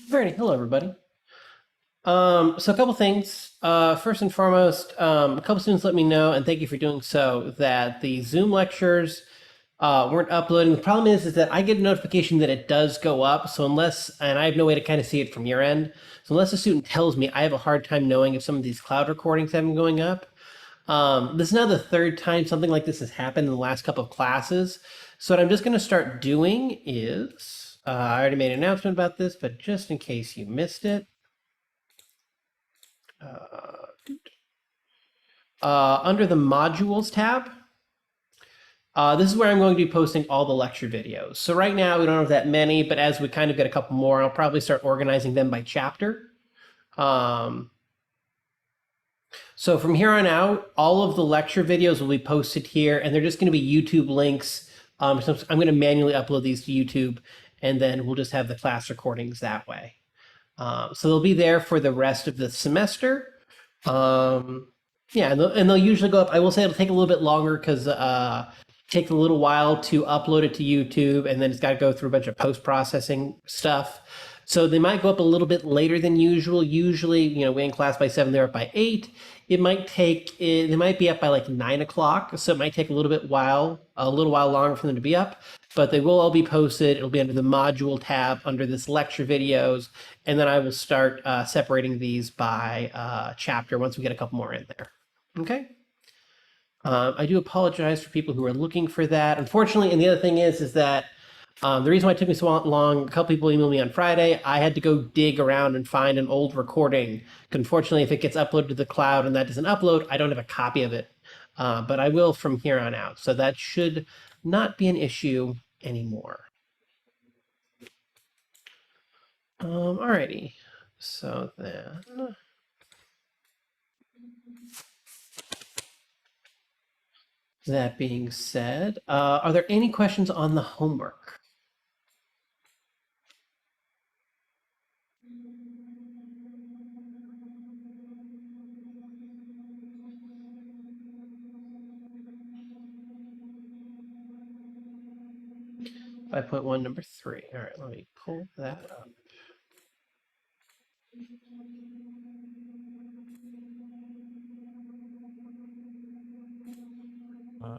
Very hello, everybody. So a couple things. First and foremost, a couple students let me know, and thank you for doing so, that the Zoom lectures weren't uploading. The problem is that I get a notification that it does go up. So unless, and I have no way to kind of see it from your end. So unless a student tells me, I have a hard time knowing if some of these cloud recordings have been going up. This is now the third time something like this has happened in the last couple of classes. So what I'm just going to start doing is, I already made an announcement about this, but just in case you missed it, under the modules tab, this is where I'm going to be posting all the lecture videos. So right now we don't have that many, but as we kind of get a couple more, I'll probably start organizing them by chapter. Um, so from here on out, all of the lecture videos will be posted here, and they're just going to be YouTube links. So I'm going to manually upload these to YouTube, and then we'll just have the class recordings that way. So they'll be there for the rest of the semester. Yeah, and they'll usually go up. I will say it'll take a little bit longer because it takes a little while to upload it to YouTube, and then it's got to go through a bunch of post processing stuff. So they might go up a little bit later than usual. Usually, we in class by 7, they're up by 8. It might take. They might be up by like 9 o'clock, so it might take a little while longer for them to be up. But they will all be posted. It'll be under the module tab under this lecture videos, and then I will start separating these by chapter once we get a couple more in there. Okay. I do apologize for people who are looking for that. Unfortunately, and the other thing is that the reason why it took me so long, a couple people emailed me on Friday. I had to go dig around and find an old recording. Unfortunately, if it gets uploaded to the cloud and that doesn't upload, I don't have a copy of it. But I will from here on out. So that should not be an issue anymore. Alrighty. So then. That being said, are there any questions on the homework? 5.1, number 3. All right, let me pull that up.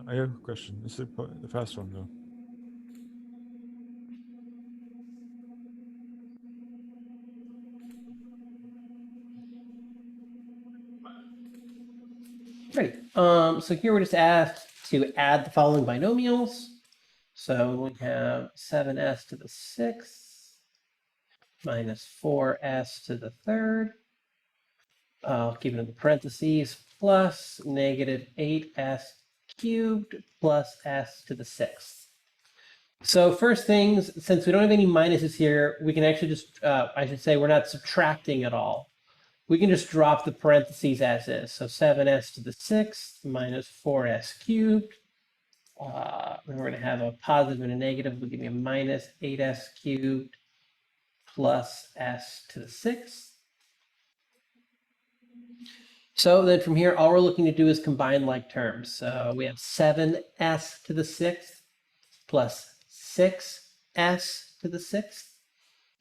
I have a question. Is the fast one though? Great. So here we're just asked to add the following binomials. So we have 7s to the 6th minus 4s to the 3rd. I'll keep it in the parentheses, plus negative 8s cubed plus s to the 6th. So first things, since we don't have any minuses here, we can actually just, I should say, we're not subtracting at all. We can just drop the parentheses as is. So 7s to the 6th minus 4s cubed. Then we're going to have a positive and a negative. Will give me a minus 8s cubed plus s to the 6th. So then from here, all we're looking to do is combine like terms. So we have 7s to the 6th plus 6s to the 6th.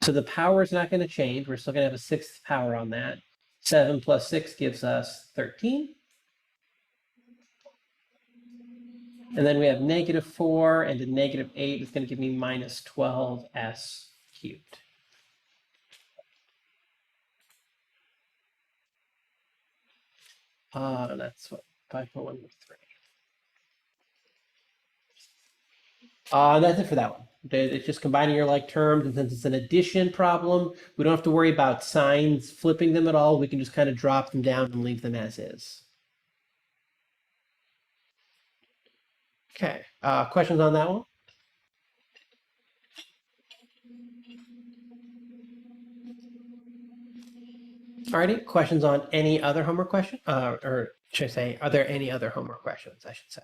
So the power is not going to change. We're still going to have a 6th power on that. 7 plus 6 gives us 13. And then we have negative 4 and a negative 8 is going to give me minus 12s cubed. That's what 5.1 3. That's it for that one. It's just combining your like terms, and since it's an addition problem, we don't have to worry about signs flipping them at all. We can just kind of drop them down and leave them as is. Okay, questions on that one? Alrighty, questions on any other homework question? Or should I say, are there any other homework questions, I should say?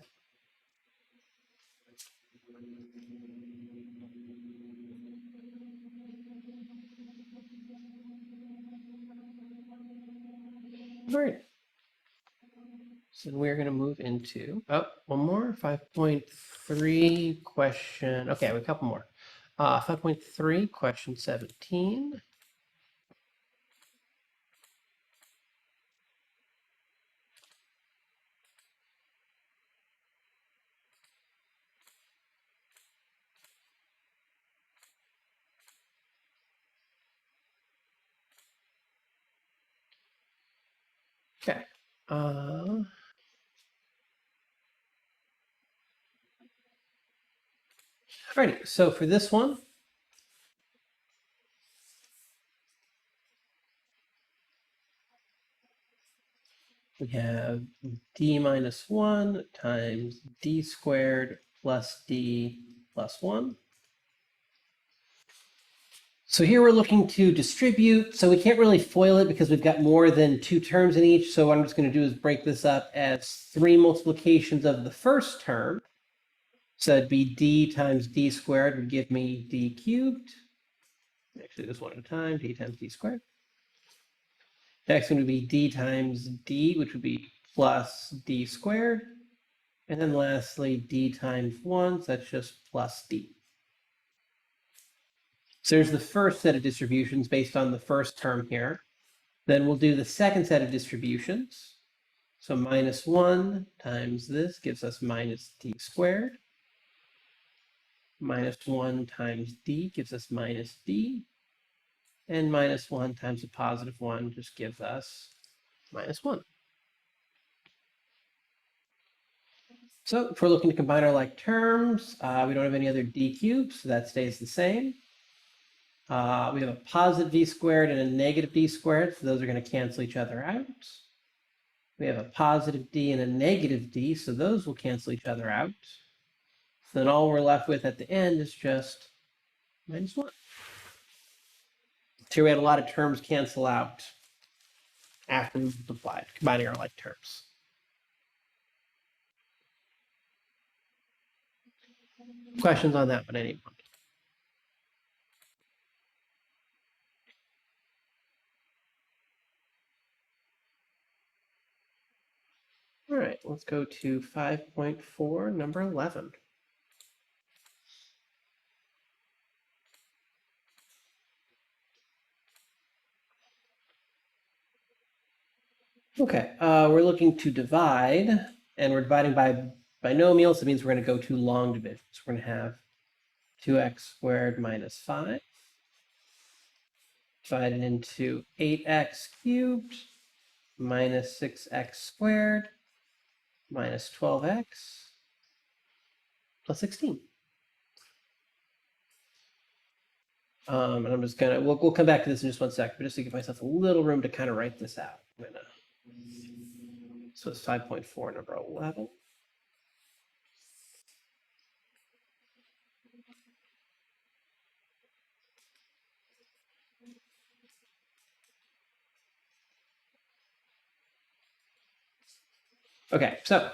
All right. So we're going to move into, one more, 5.3 question. Okay, we have a couple more. 5.3, question 17. Okay. Alrighty, so for this one, we have d minus 1 times d squared plus d plus 1. So here we're looking to distribute, so we can't really FOIL it because we've got more than 2 terms in each. So what I'm just going to do is break this up as 3 multiplications of the first term. So that'd be d times d squared would give me d cubed. Actually, just one at a time, d times d squared. Next one would be d times d, which would be plus d squared. And then lastly, d times 1, so that's just plus d. So there's the first set of distributions based on the first term here. Then we'll do the second set of distributions. So minus 1 times this gives us minus d squared. Minus 1 times d gives us minus d. And minus 1 times a positive 1 just gives us minus 1. So if we're looking to combine our like terms, we don't have any other d cubes, so that stays the same. We have a positive d squared and a negative d squared, so those are going to cancel each other out. We have a positive d and a negative d, so those will cancel each other out. So then all we're left with at the end is just minus 1. So we had a lot of terms cancel out after we multiplied, combining our like terms. Questions on that one, anyone? All right, let's go to 5.4, number 11. Okay, we're looking to divide, and we're dividing by binomials. So it means we're going to go to long division. So we're going to have 2x squared minus 5 divided into 8x cubed minus 6x squared minus 12x plus 16. And I'm just gonna, we'll come back to this in just one sec, but just to give myself a little room to kind of write this out. So it's 5.4, number 11. Okay, so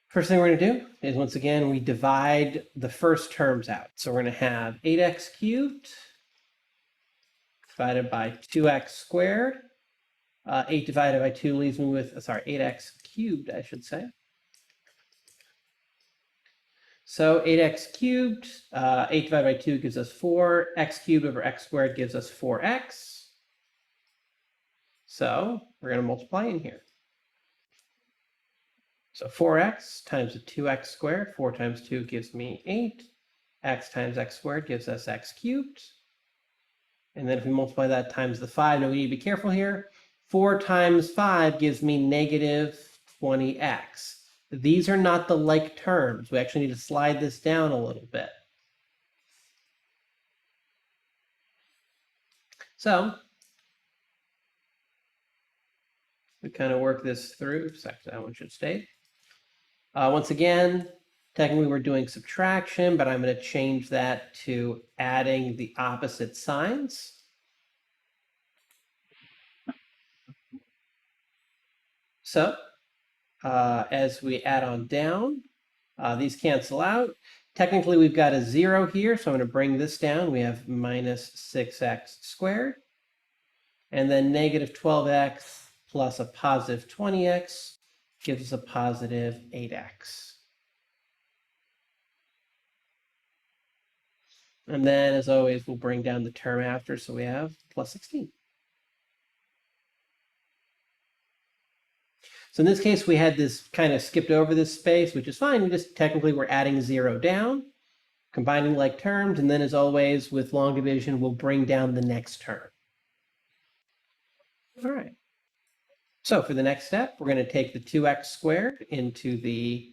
first thing we're going to do is, once again, we divide the first terms out. So we're going to have 8x cubed divided by 2x squared. 8 divided by 2 leaves me with, 8x cubed, I should say. So 8x cubed, 8 divided by 2 gives us 4. X cubed over x squared gives us 4x. So we're going to multiply in here. So 4x times the 2x squared, 4 times 2 gives me 8. X times x squared gives us x cubed. And then if we multiply that times the 5, now we need to be careful here. 4 times 5 gives me negative 20x. These are not the like terms. We actually need to slide this down a little bit. So we kind of work this through. That one should stay. Once again, technically we're doing subtraction, but I'm going to change that to adding the opposite signs. So as we add on down, these cancel out. Technically, we've got a 0 here, so I'm going to bring this down. We have minus 6x squared. And then negative 12x plus a positive 20x gives us a positive 8x. And then, as always, we'll bring down the term after, so we have plus 16. So in this case, we had this kind of skipped over this space, which is fine. We just technically we're adding 0 down, combining like terms, and then as always with long division, we'll bring down the next term. All right. So for the next step, we're going to take the 2x squared into the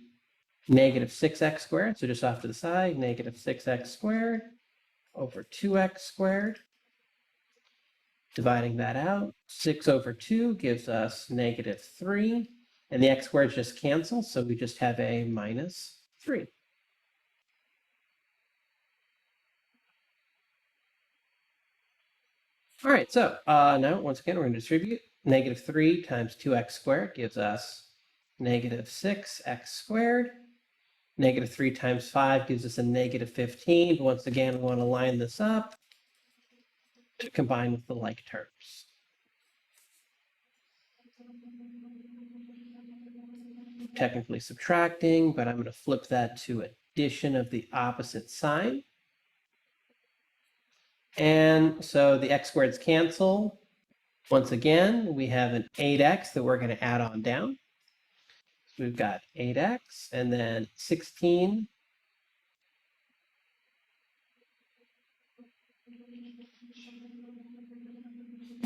negative 6x squared. So just off to the side, negative 6x squared over 2x squared. Dividing that out, 6 over 2 gives us negative 3. And the x squareds just cancel, so we just have a minus 3. All right, so now once again, we're going to distribute. Negative 3 times 2x squared gives us negative 6x squared. Negative 3 times 5 gives us a negative 15. But once again, we want to line this up to combine with the like terms. Technically subtracting, but I'm going to flip that to addition of the opposite sign. And so the x squareds cancel. Once again, we have an 8x that we're going to add on down. So we've got 8x and then 16.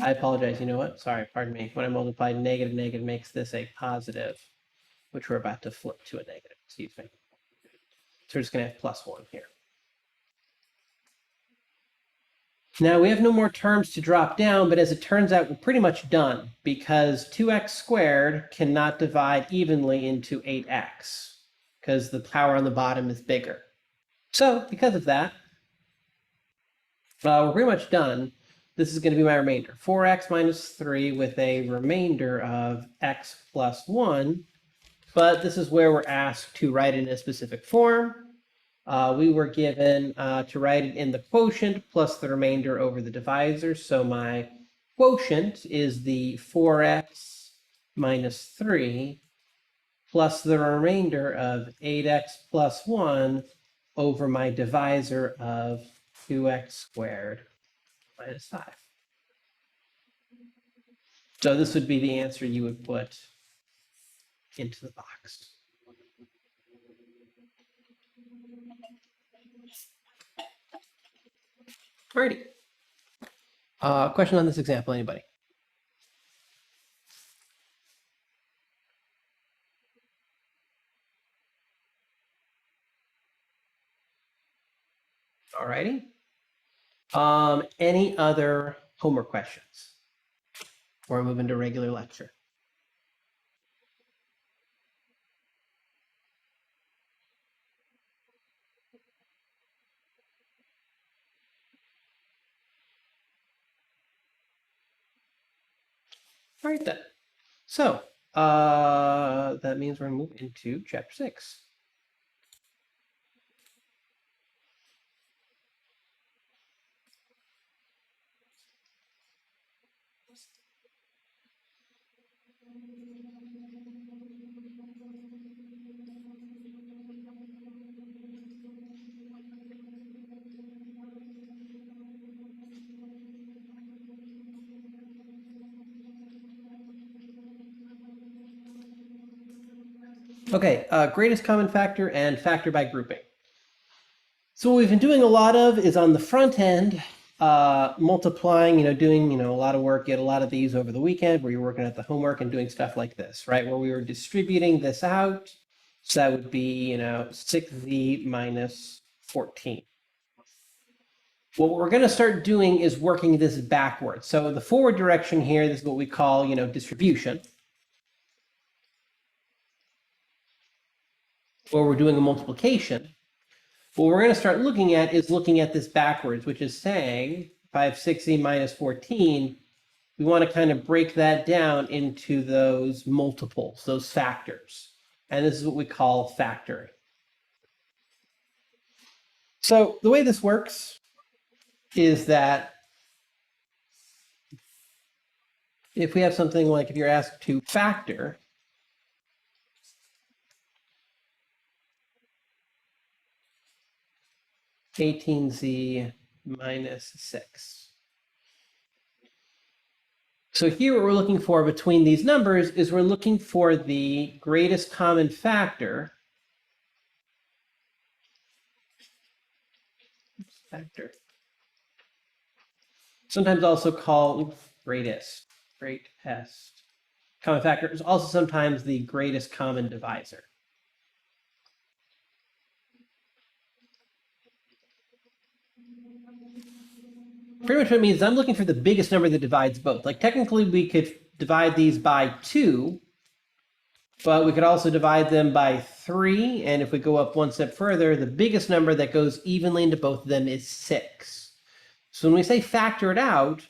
I apologize. You know what? Sorry, pardon me. When I multiply negative, negative makes this a positive, which we're about to flip to a negative. Excuse me. So we're just going to have plus 1 here. Now we have no more terms to drop down, but as it turns out, we're pretty much done because 2x squared cannot divide evenly into 8x because the power on the bottom is bigger. So because of that, we're pretty much done. This is going to be my remainder, 4x minus 3 with a remainder of x plus 1. But this is where we're asked to write it in a specific form. We were given to write it in the quotient plus the remainder over the divisor. So my quotient is the 4x minus 3 plus the remainder of 8x plus 1 over my divisor of 2x squared minus 5. So this would be the answer you would put into the box. Alrighty. Question on this example, anybody? Alrighty. Any other homework questions? Or move into regular lecture? All right then. So that means we're gonna move into chapter 6. Okay, greatest common factor and factor by grouping. So what we've been doing a lot of is on the front end, multiplying, doing, a lot of work, get a lot of these over the weekend where you're working at the homework and doing stuff like this, right? Where we were distributing this out. So that would be, 6z minus 14. What we're going to start doing is working this backwards. So the forward direction here, this is what we call, distribution. Or we're doing a multiplication. What we're going to start looking at is looking at this backwards, which is saying if I have 6z minus 14, we want to kind of break that down into those multiples, those factors. And this is what we call factoring. So the way this works is that if we have something like if you're asked to factor, (18z minus 6). So here what we're looking for between these numbers is we're looking for the greatest common factor. Sometimes also called greatest. Greatest common factor is also sometimes the greatest common divisor. Pretty much what it means is I'm looking for the biggest number that divides both. Like technically we could divide these by 2, but we could also divide them by 3. And if we go up one step further, the biggest number that goes evenly into both of them is 6. So when we say factor it out,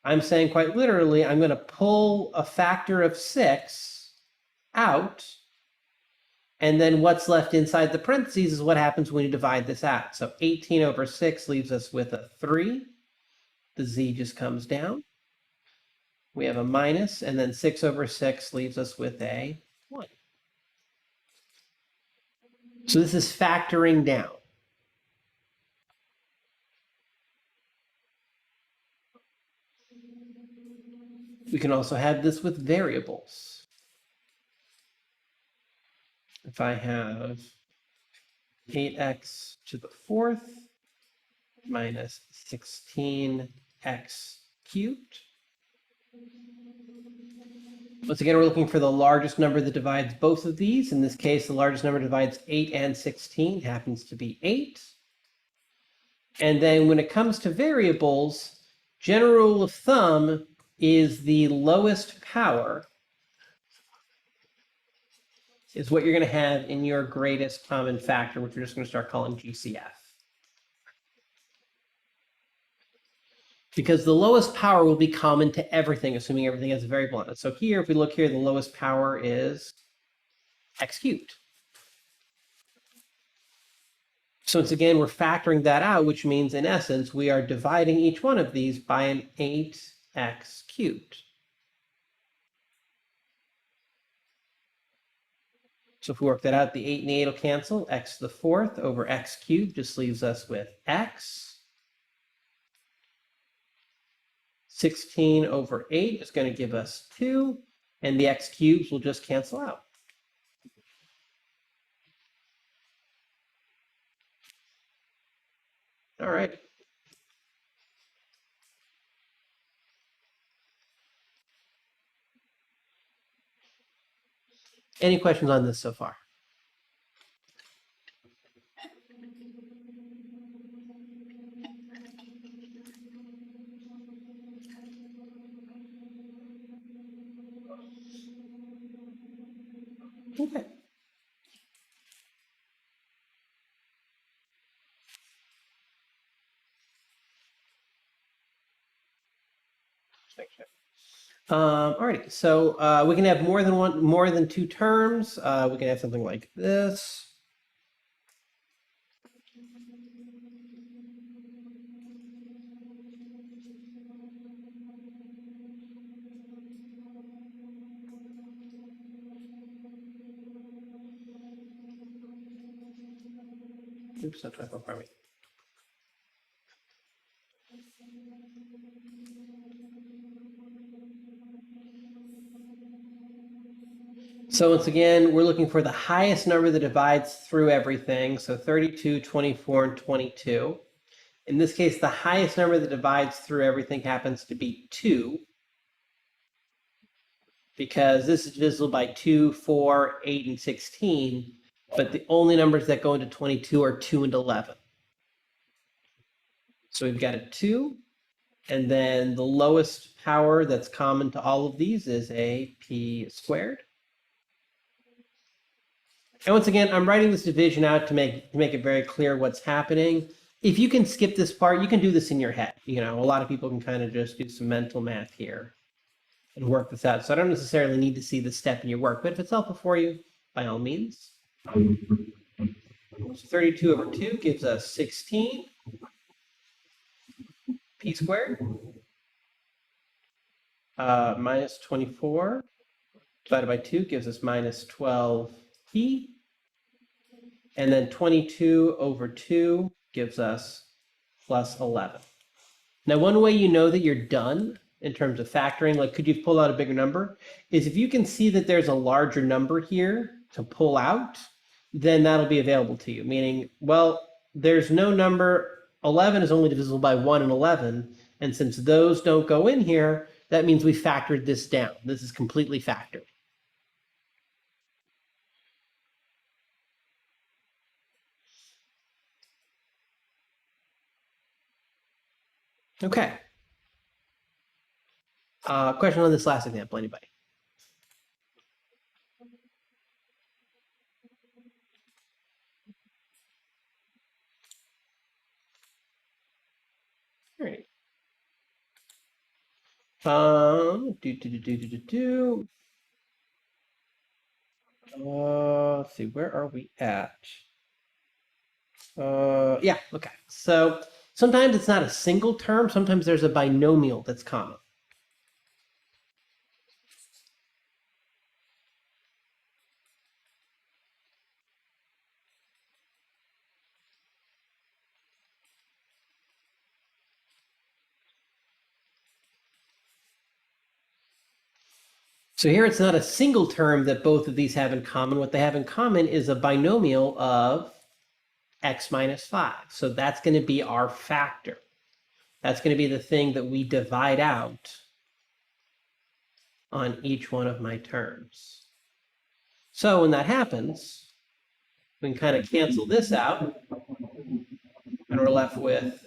I'm saying quite literally, I'm going to pull a factor of 6 out. And then what's left inside the parentheses is what happens when you divide this out. So 18 over 6 leaves us with a 3. The z just comes down. We have a minus, and then 6 over 6 leaves us with a 1. So this is factoring down. We can also have this with variables. If I have 8x to the 4th minus 16x cubed. Once again, we're looking for the largest number that divides both of these. In this case, the largest number divides 8 and 16, happens to be 8. And then when it comes to variables, general rule of thumb is the lowest power is what you're going to have in your greatest common factor, which we're just going to start calling GCF. Because the lowest power will be common to everything, assuming everything has a variable on it. So here, if we look here, the lowest power is x cubed. So once again, we're factoring that out, which means in essence, we are dividing each one of these by an 8x cubed. So if we work that out, the 8 and the 8 will cancel. X to the 4th over x cubed just leaves us with x. 16 over 8 is going to give us 2, and the x cubes will just cancel out. All right. Any questions on this so far? Okay. Alrighty, so we can have more than 2 terms. We can have something like this. Oops, that's what I thought, pardon me. So once again, we're looking for the highest number that divides through everything. So 32, 24, and 22. In this case, the highest number that divides through everything happens to be 2. Because this is divisible by 2, 4, 8, and 16. But the only numbers that go into 22 are 2 and 11. So we've got a 2. And then the lowest power that's common to all of these is a p squared. And once again, I'm writing this division out to make it very clear what's happening. If you can skip this part, you can do this in your head. You know, a lot of people can kind of just do some mental math here and work this out. So I don't necessarily need to see the step in your work, but if it's helpful for you, by all means. So 32 over 2 gives us 16 p squared minus 24 divided by 2 gives us minus 12 p. And then 22 over 2 gives us plus 11. Now, one way you know that you're done in terms of factoring, like could you pull out a bigger number, is if you can see that there's a larger number here to pull out, then that'll be available to you. Meaning, well, there's no number, 11 is only divisible by 1 and 11, and since those don't go in here, that means we factored this down. This is completely factored. Okay. Question on this last example, anybody? All right. Let's see, where are we at? Yeah, okay. So sometimes it's not a single term, sometimes there's a binomial that's common. So here it's not a single term that both of these have in common. What they have in common is a binomial of x minus 5. So that's going to be our factor. That's going to be the thing that we divide out on each one of my terms. So when that happens, we can kind of cancel this out, and we're left with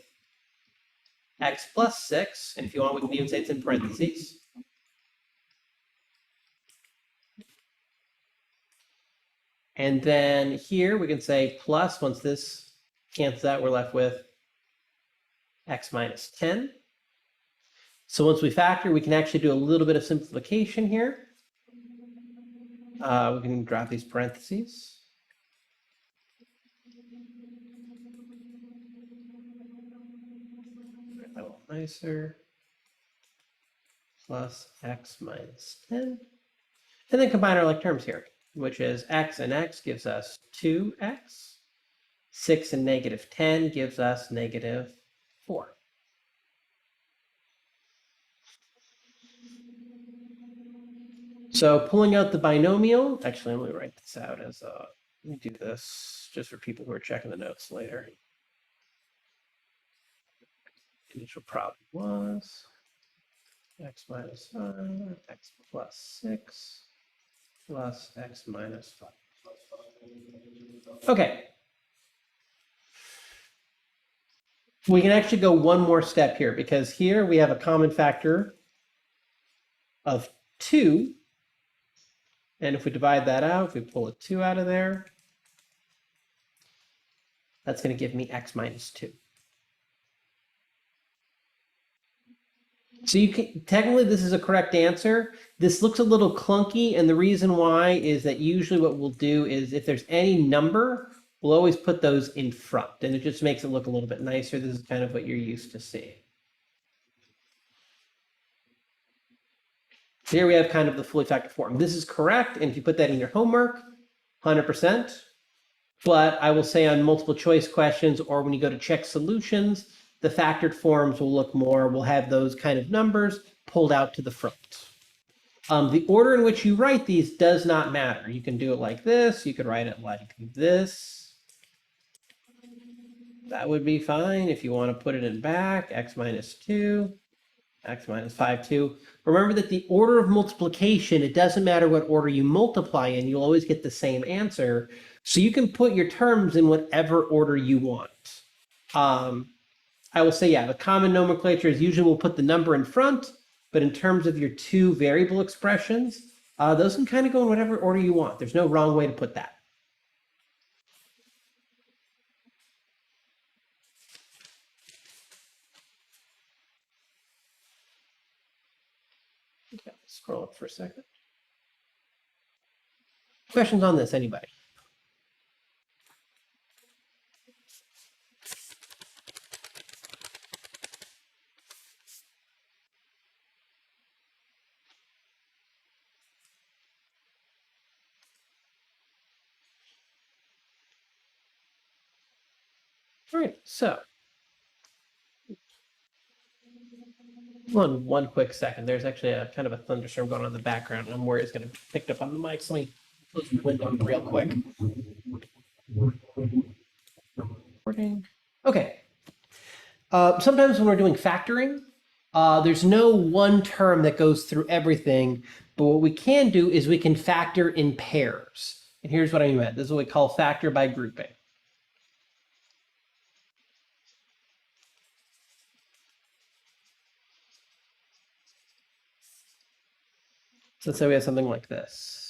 x plus 6. And if you want, we can even say it's in parentheses. And then here we can say plus, once this cancels out, we're left with x minus 10. So once we factor, we can actually do a little bit of simplification here. We can drop these parentheses. A little nicer. Plus x minus 10. And then combine our like terms here, which is x and x gives us 2x. 6 and negative 10 gives us negative 4. So pulling out the binomial, actually, let me write this out as let me do this just for people who are checking the notes later. Initial problem was x minus 5, x plus 6, plus x minus 5. Okay. We can actually go one more step here, because here we have a common factor of 2. And if we divide that out, if we pull a 2 out of there, that's going to give me x minus 2. So you can, technically this is a correct answer. This looks a little clunky, and the reason why is that usually what we'll do is if there's any number, we'll always put those in front, and it just makes it look a little bit nicer. This is kind of what you're used to seeing. So here we have kind of the fully factored form. This is correct, and if you put that in your homework, 100%. But I will say on multiple choice questions, or when you go to check solutions, the factored forms will look more, we'll have those kind of numbers pulled out to the front. The order in which you write these does not matter. You can do it like this, you could write it like this. That would be fine. If you want to put it in back, x minus 2, x minus 5, 2. Remember that the order of multiplication, it doesn't matter what order you multiply in, you'll always get the same answer. So you can put your terms in whatever order you want. I will say, yeah, the common nomenclature is usually we'll put the number in front, but in terms of your two variable expressions, those can kind of go in whatever order you want. There's no wrong way to put that. Okay, scroll up for a second. Questions on this, anybody? All right, so one quick second. There's actually a kind of a thunderstorm going on in the background, and I'm worried it's going to be picked up on the mic. So let me close the window real quick. Okay. Sometimes when we're doing factoring, There's no one term that goes through everything, but what we can do is we can factor in pairs. And here's what I mean by that. This is what we call factor by grouping. So let's say we have something like this.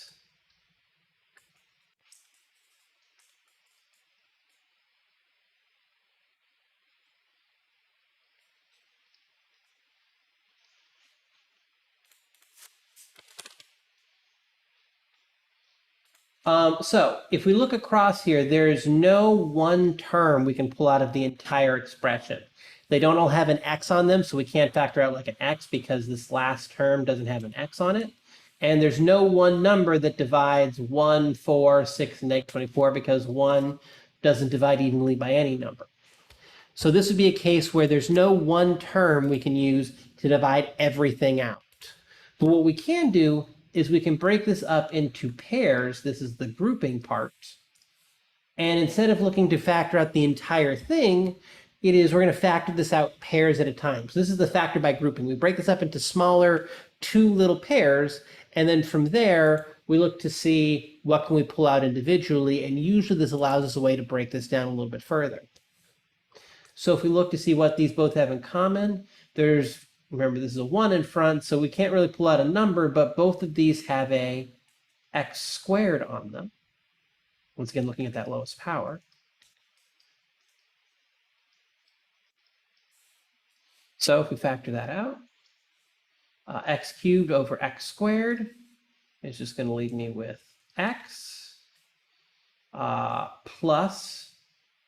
So if we look across here, there's no one term we can pull out of the entire expression. They don't all have an x on them, so we can't factor out like an x because this last term doesn't have an x on it. And there's no one number that divides 1, 4, 6, and negative 24 because 1 doesn't divide evenly by any number. So this would be a case where there's no one term we can use to divide everything out. But what we can do is we can break this up into pairs. This is the grouping part. And instead of looking to factor out the entire thing, we're going to factor this out pairs at a time. So this is the factor by grouping. We break this up into smaller 2 little pairs, and then from there, we look to see what can we pull out individually, and usually this allows us a way to break this down a little bit further. So if we look to see what these both have in common, remember this is a 1 in front, so we can't really pull out a number, but both of these have a x squared on them. Once again, looking at that lowest power. So if we factor that out, x cubed over x squared is just going to leave me with x plus,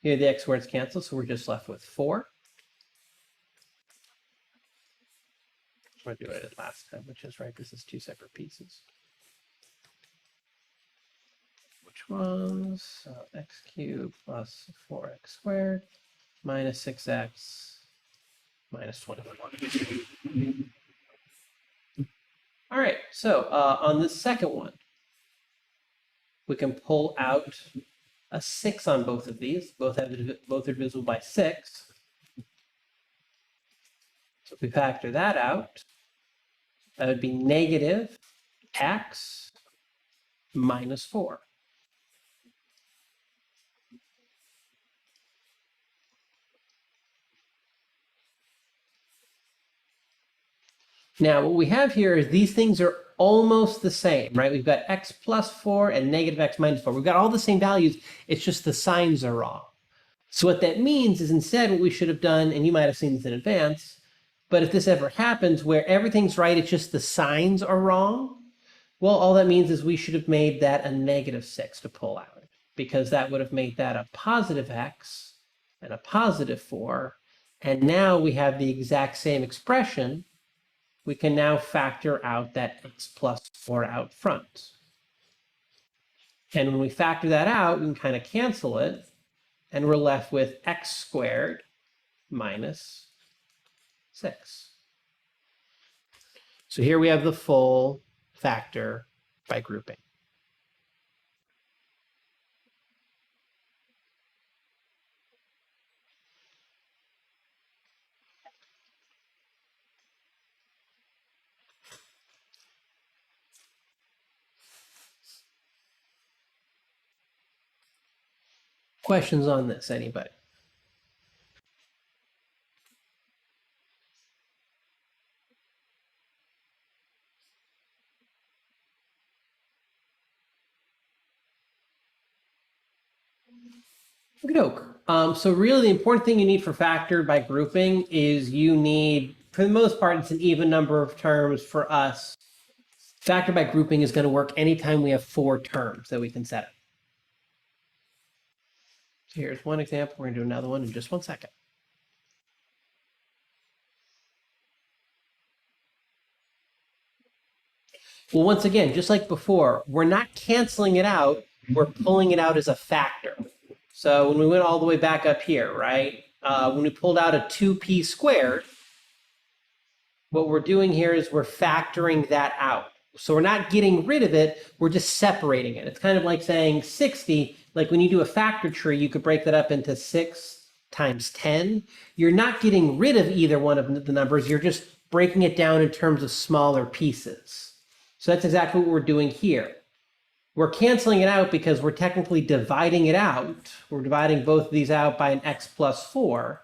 here the x squareds cancel, so we're just left with 4. I'm going to do it last time, which is right. This is 2 separate pieces. Which was x cubed plus 4x squared minus 6x minus 21. All right, so on the second one, we can pull out a 6 on both of these. Both are divisible by 6. So if we factor that out, that would be negative x minus 4. Now, what we have here is these things are almost the same, right? We've got x plus 4 and negative x minus 4. We've got all the same values. It's just the signs are wrong. So what that means is instead what we should have done, and you might have seen this in advance, but if this ever happens where everything's right, it's just the signs are wrong, well, all that means is we should have made that a negative 6 to pull out, because that would have made that a positive x and a positive 4. And now we have the exact same expression. We can now factor out that x plus 4 out front. And when we factor that out, we can kind of cancel it, and we're left with x squared minus 6. So here we have the full factor by grouping. Questions on this, anybody? So really the important thing you need for factor by grouping is you need, for the most part, it's an even number of terms for us. Factor by grouping is going to work anytime we have 4 terms that we can set up. So here's one example. We're going to do another one in just 1 second. Well, once again, just like before, we're not canceling it out. We're pulling it out as a factor. So when we went all the way back up here, right, when we pulled out a 2p squared, what we're doing here is we're factoring that out. So we're not getting rid of it, we're just separating it. It's kind of like saying 60, like when you do a factor tree, you could break that up into 6 times 10, you're not getting rid of either one of the numbers. You're just breaking it down in terms of smaller pieces. So that's exactly what we're doing here. We're canceling it out because we're technically dividing it out. We're dividing both of these out by an x plus 4.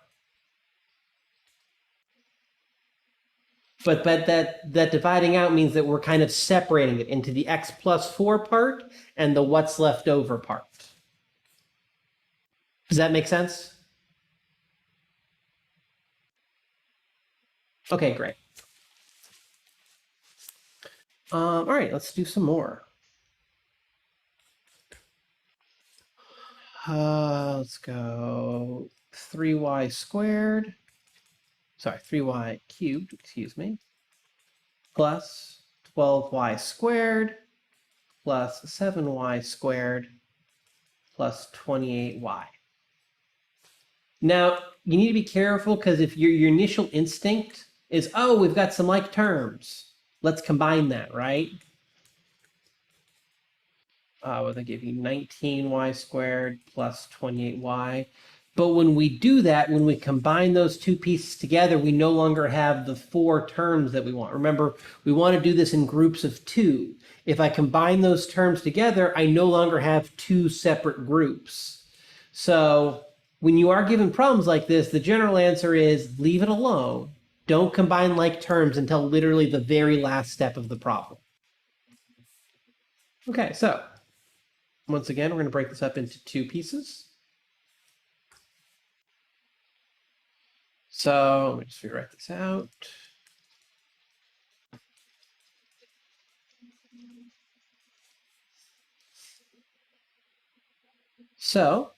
But that dividing out means that we're kind of separating it into the x plus 4 part and the what's left over part. Does that make sense? Okay, great. All right, let's do some more. Let's go 3y squared. Sorry, 3y cubed, excuse me, plus 12y squared plus 7y squared plus 28y. Now, you need to be careful because if your initial instinct is, oh, we've got some like terms, let's combine that, right? Well, they give you 19y squared plus 28y. But when we do that, when we combine those two pieces together, we no longer have the 4 terms that we want. Remember, we want to do this in groups of 2. If I combine those terms together, I no longer have 2 separate groups. So when you are given problems like this, the general answer is leave it alone. Don't combine like terms until literally the very last step of the problem. Okay, so once again, we're going to break this up into 2 pieces. So let me just rewrite this out. So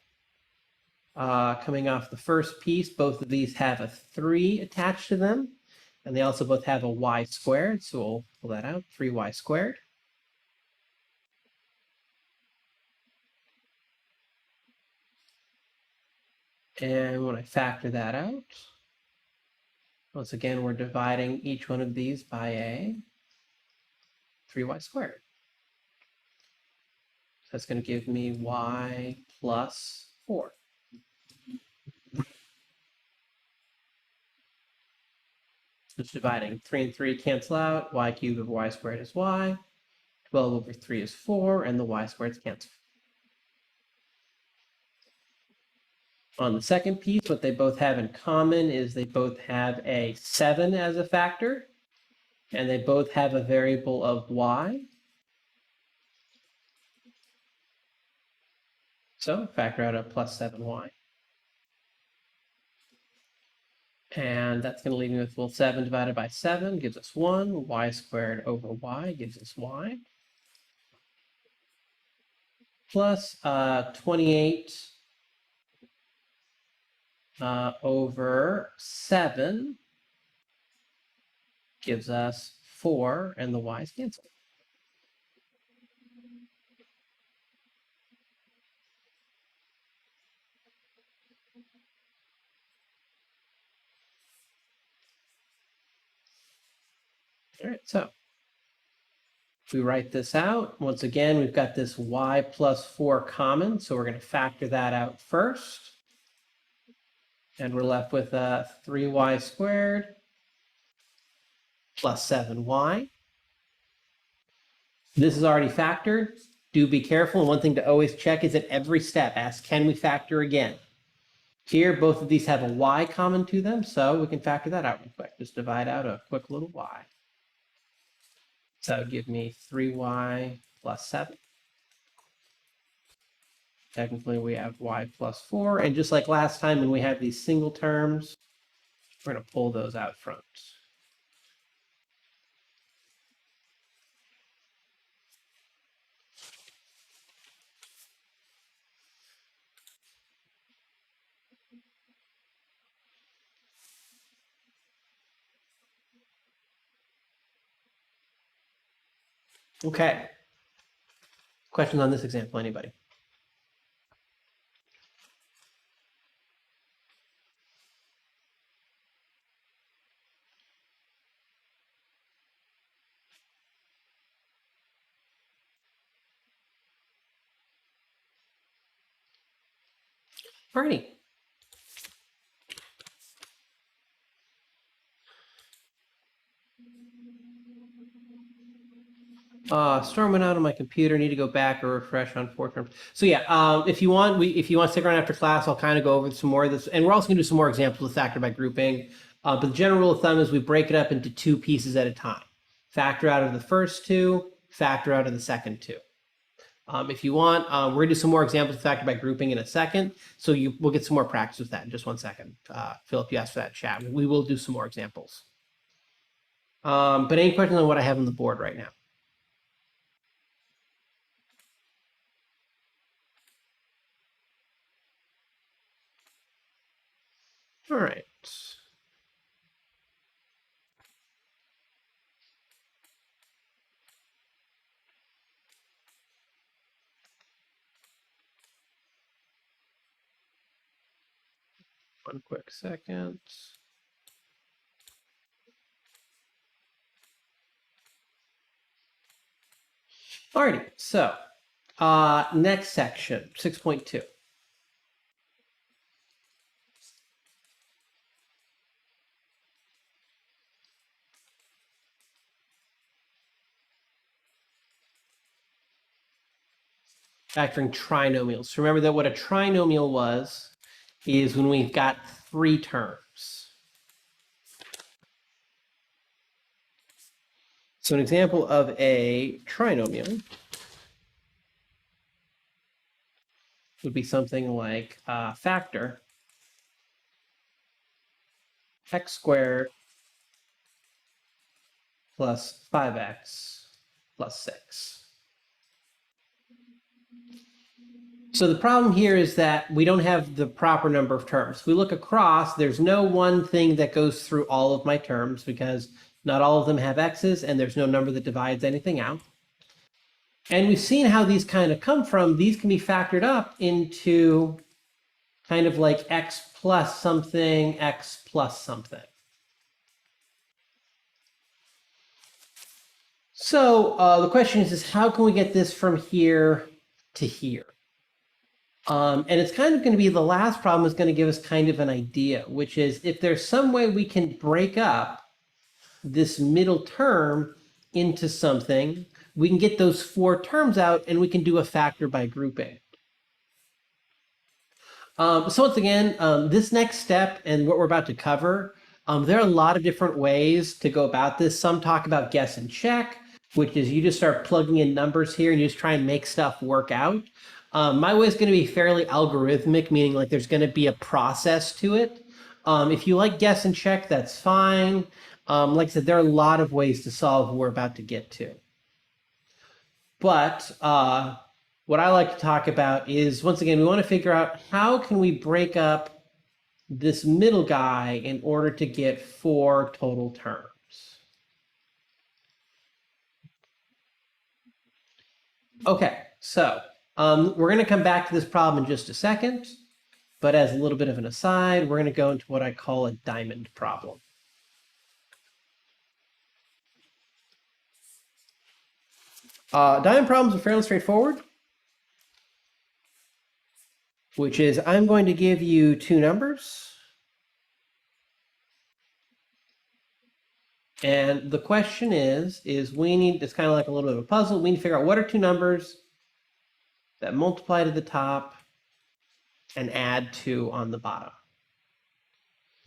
coming off the first piece, both of these have a 3 attached to them. And they also both have a y squared. So we'll pull that out, 3y squared. And when I factor that out, once again, we're dividing each one of these by a 3y squared. So that's going to give me y plus 4. Just dividing 3 and 3 cancel out. Y cubed over y squared is y. 12 over 3 is 4, and the y squareds cancel. On the second piece, what they both have in common is they both have a 7 as a factor, and they both have a variable of y. So factor out a plus 7y. And that's going to leave me with, well, 7 divided by 7 gives us 1. Y squared over y gives us y. Plus 28 over 7 gives us 4, and the y's cancel. All right, so if we write this out, once again, we've got this y plus 4 common, so we're going to factor that out first. And we're left with 3y squared plus 7y. This is already factored. Do be careful. And one thing to always check is at every step, ask, can we factor again? Here, both of these have a y common to them, so we can factor that out real quick. Just divide out a quick little y. So that would give me 3y plus 7. Technically, we have y plus 4. And just like last time when we have these single terms, we're going to pull those out front. Okay. Questions on this example, anybody? Alrighty. Storm went out on my computer. Need to go back or refresh on 4 terms. So yeah, if you want to stick around after class, I'll kind of go over some more of this, and we're also gonna do some more examples of factor by grouping. But the general rule of thumb is we break it up into 2 pieces at a time. Factor out of the first 2, factor out of the second 2. If you want, we're gonna do some more examples of factor by grouping in a second. So we'll get some more practice with that in just 1 second. Philip, you asked for that chat. We will do some more examples. But any questions on what I have on the board right now? All right. One quick second. Alrighty, so next section, 6.2. Factoring trinomials. So remember that what a trinomial was is when we've got 3 terms. So an example of a trinomial would be something like factor x squared plus 5x plus 6. So the problem here is that we don't have the proper number of terms. If we look across, there's no one thing that goes through all of my terms because not all of them have x's and there's no number that divides anything out. And we've seen how these kind of come from. These can be factored up into kind of like x plus something, x plus something. So the question is how can we get this from here to here? And it's kind of going to be the last problem is going to give us kind of an idea, which is if there's some way we can break up this middle term into something, we can get those 4 terms out and we can do a factor by grouping. So once again, this next step and what we're about to cover, there are a lot of different ways to go about this. Some talk about guess and check, which is you just start plugging in numbers here and you just try and make stuff work out. My way is going to be fairly algorithmic, meaning like there's going to be a process to it. If you like guess and check, that's fine. Like I said, there are a lot of ways to solve what we're about to get to. But what I like to talk about is, once again, we want to figure out how can we break up this middle guy in order to get 4 total terms. Okay, so we're going to come back to this problem in just a second, but as a little bit of an aside, we're going to go into what I call a diamond problem. Diamond problems are fairly straightforward, which is I'm going to give you 2 numbers. And the question is we need, it's kind of like a little bit of a puzzle. We need to figure out what are 2 numbers that multiply to the top and add 2 on the bottom.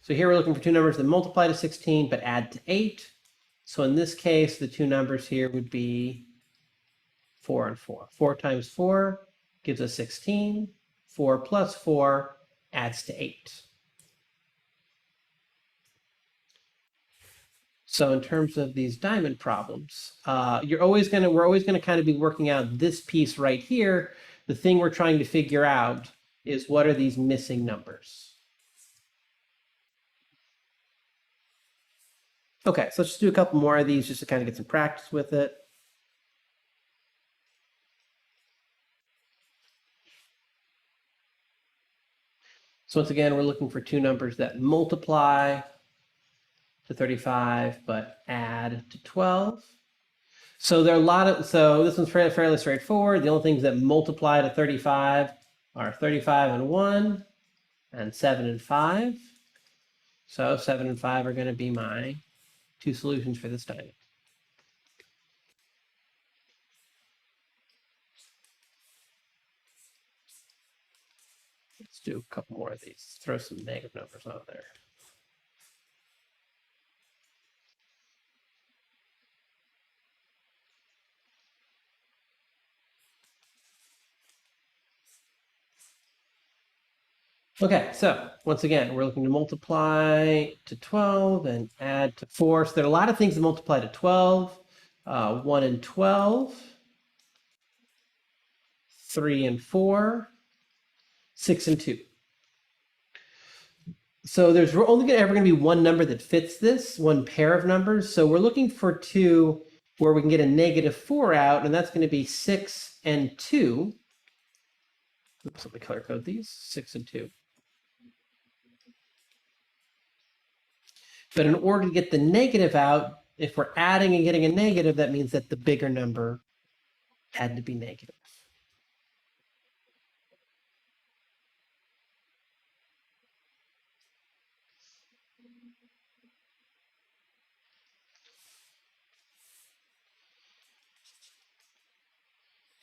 So here we're looking for 2 numbers that multiply to 16 but add to 8. So in this case, the 2 numbers here would be 4 and 4. 4 times 4 gives us 16. 4 plus 4 adds to 8. So in terms of these diamond problems, we're always going to kind of be working out this piece right here. The thing we're trying to figure out is what are these missing numbers? Okay, so let's just do a couple more of these just to kind of get some practice with it. So once again, we're looking for 2 numbers that multiply to 35 but add to 12. So there are a lot of, so this one's fairly straightforward. The only things that multiply to 35 are 35 and 1 and 7 and 5. So 7 and 5 are going to be my 2 solutions for this diamond. do a couple more of these. Throw some negative numbers on there. Okay, so once again, we're looking to multiply to 12 and add to 4. So there are a lot of things that multiply to 12. 1 and 12, 3 and 4, 6 and 2. So there's only ever going to be one number that fits this, one pair of numbers. So we're looking for 2 where we can get a negative 4 out, and that's going to be 6 and 2. Oops, let me color code these, 6 and 2. But in order to get the negative out, if we're adding and getting a negative, that means that the bigger number had to be negative.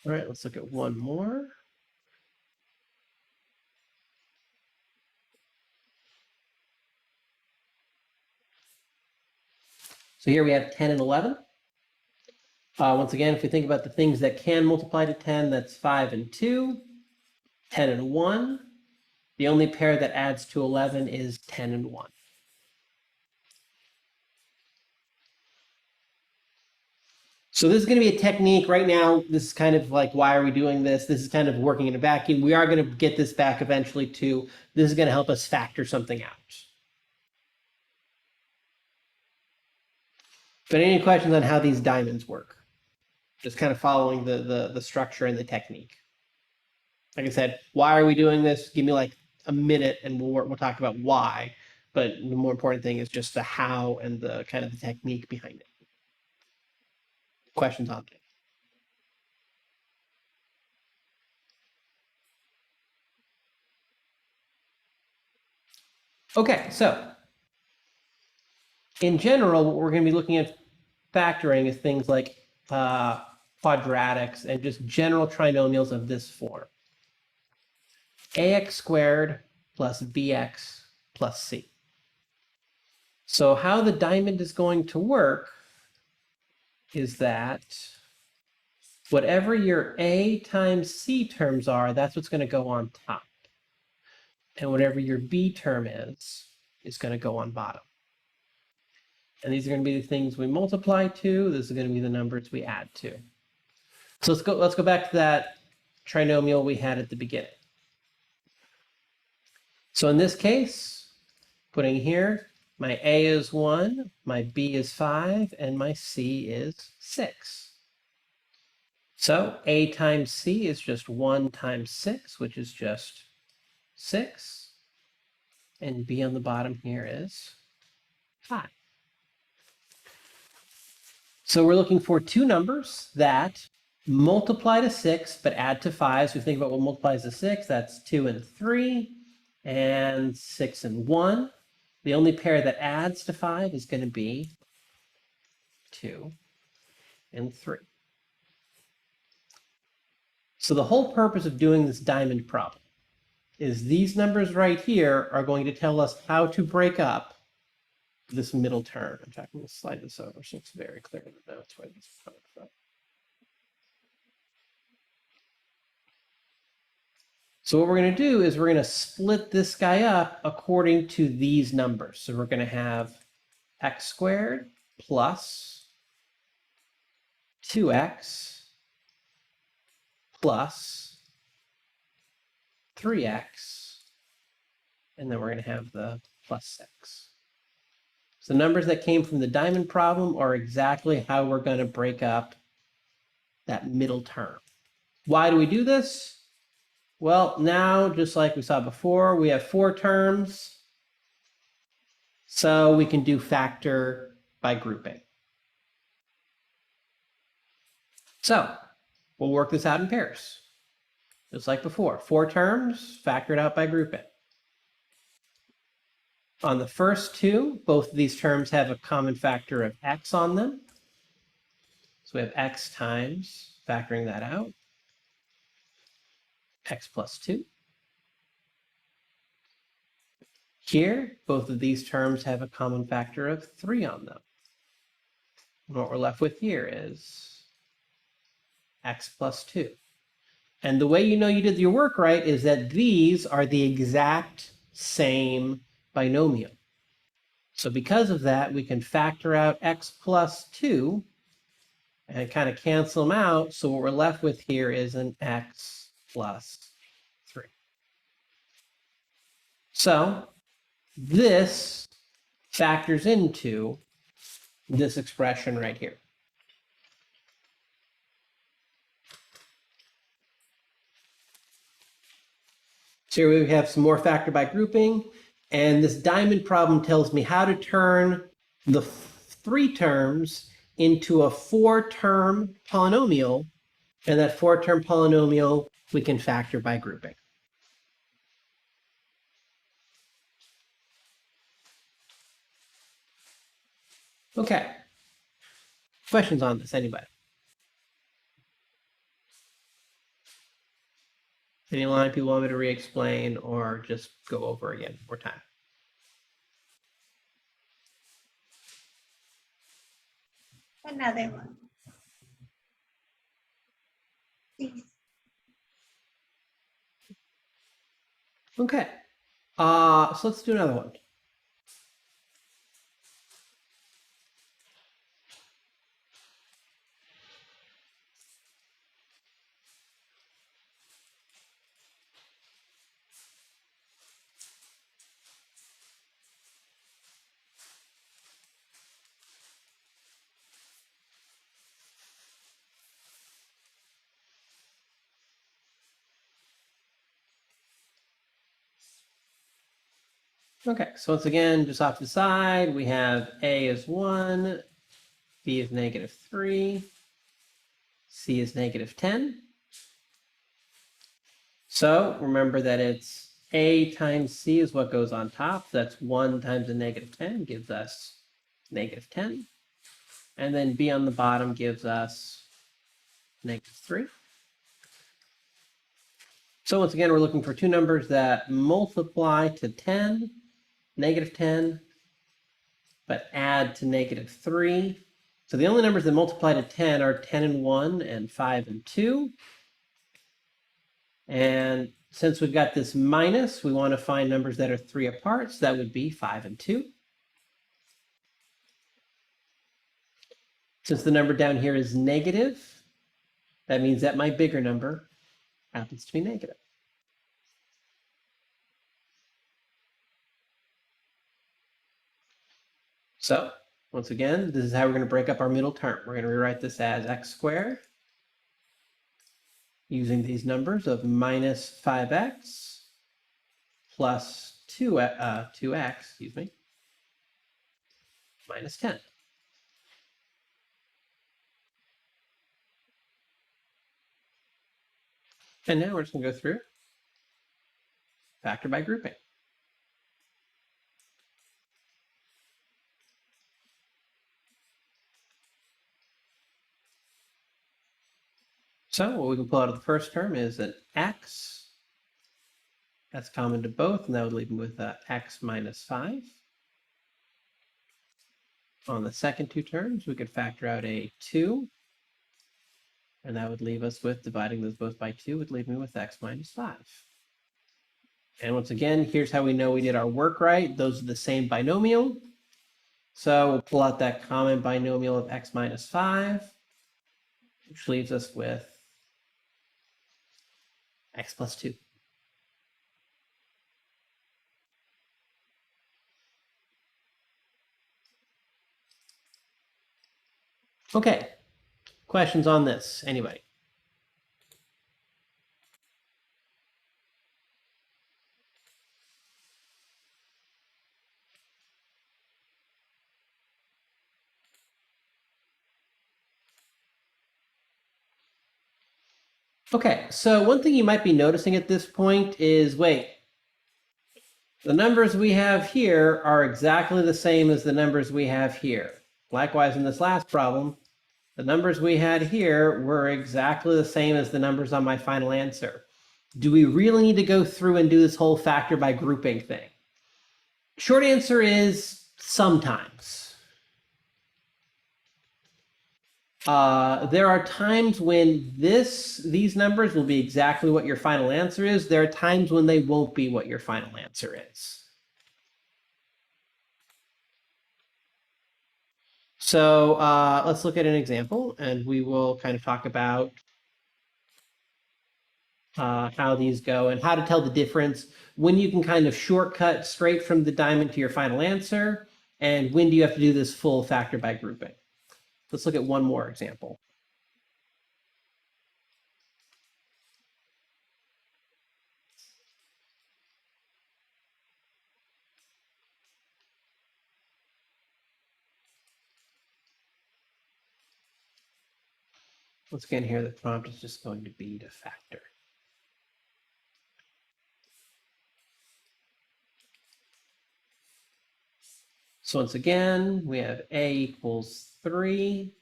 All right, let's look at one more. So here we have 10 and 11. Once again, if we think about the things that can multiply to 10, that's 5 and 2, 10 and 1. The only pair that adds to 11 is 10 and 1. So this is going to be a technique right now. This is kind of like, why are we doing this? This is kind of working in a vacuum. We are going to get this back eventually too. This is going to help us factor something out. But any questions on how these diamonds work? Just kind of following the structure and the technique. Like I said, why are we doing this? Give me like a minute and we'll talk about why. But the more important thing is just the how and the kind of the technique behind it. Questions on it? Okay, so in general, what we're going to be looking at factoring is things like quadratics and just general trinomials of this form. Ax squared plus bx plus c. So how the diamond is going to work is that whatever your a times c terms are, that's what's going to go on top. And whatever your b term is going to go on bottom. And these are going to be the things we multiply to. This is going to be the numbers we add to. So let's go back to that trinomial we had at the beginning. So in this case, putting here, my a is 1, my b is 5, and my c is 6. So a times c is just 1 times 6, which is just 6. And b on the bottom here is 5. So we're looking for two numbers that multiply to 6, but add to 5. So we think about what multiplies to 6, that's 2 and 3, and 6 and 1. The only pair that adds to 5 is going to be 2 and 3. So the whole purpose of doing this diamond problem is these numbers right here are going to tell us how to break up this middle term. In fact, I'm going to slide this over so it's very clear in the notes where this is coming from. So what we're going to do is we're going to split this guy up according to these numbers. So we're going to have x squared plus 2x plus 3x, and then we're going to have the plus 6. So the numbers that came from the diamond problem are exactly how we're going to break up that middle term. Why do we do this? Well, now, just like we saw before, we have 4 terms, so we can do factor by grouping. So we'll work this out in pairs, just like before. 4 terms, factored out by grouping. On the first 2, both of these terms have a common factor of x on them. So we have x times, factoring that out, x plus 2. Here, both of these terms have a common factor of 3 on them. And what we're left with here is x plus 2. And the way you know you did your work right is that these are the exact same binomial. So because of that, we can factor out x plus 2 and kind of cancel them out. So what we're left with here is an x plus 3. So this factors into this expression right here. So here we have some more factor by grouping, and this diamond problem tells me how to turn the 3 terms into a 4-term polynomial, and that 4-term polynomial we can factor by grouping. Okay. Questions on this, anybody? Any line people want me to re-explain or just go over again one more time? Another one. Please. Okay. So let's do another one. Okay, so once again, just off to the side, we have A is 1, B is -3, C is -10. So remember that it's A times C is what goes on top. That's 1 times a -10 gives us -10. And then B on the bottom gives us -3. So once again, we're looking for 2 numbers that multiply to 10, -10, but add to -3. So the only numbers that multiply to 10 are 10 and 1 and 5 and 2. And since we've got this minus, we want to find numbers that are 3 apart. So that would be 5 and 2. Since the number down here is negative, that means that my bigger number happens to be negative. So once again, this is how we're going to break up our middle term. We're going to rewrite this as x squared using these numbers of -5x plus 2x, minus 10. And now we're just going to go through factor by grouping. So what we can pull out of the first term is an x. That's common to both, and that would leave me with x minus 5. On the second 2 terms, we could factor out a 2. And that would leave us with, dividing those both by 2, would leave me with x minus 5. And once again, here's how we know we did our work right. Those are the same binomial. So we'll pull out that common binomial of x minus 5, which leaves us with x plus 2. Okay, questions on this? Anybody? Okay, so one thing you might be noticing at this point is, wait, the numbers we have here are exactly the same as the numbers we have here. Likewise, in this last problem, the numbers we had here were exactly the same as the numbers on my final answer. Do we really need to go through and do this whole factor by grouping thing? Short answer is sometimes. There are times when these numbers will be exactly what your final answer is. There are times when they won't be what your final answer is. So let's look at an example, and we will kind of talk about how these go and how to tell the difference when you can kind of shortcut straight from the diamond to your final answer, and when do you have to do this full factor by grouping. Let's look at one more example. Once again here, the prompt is just going to be to factor. So once again, we have A equals 3,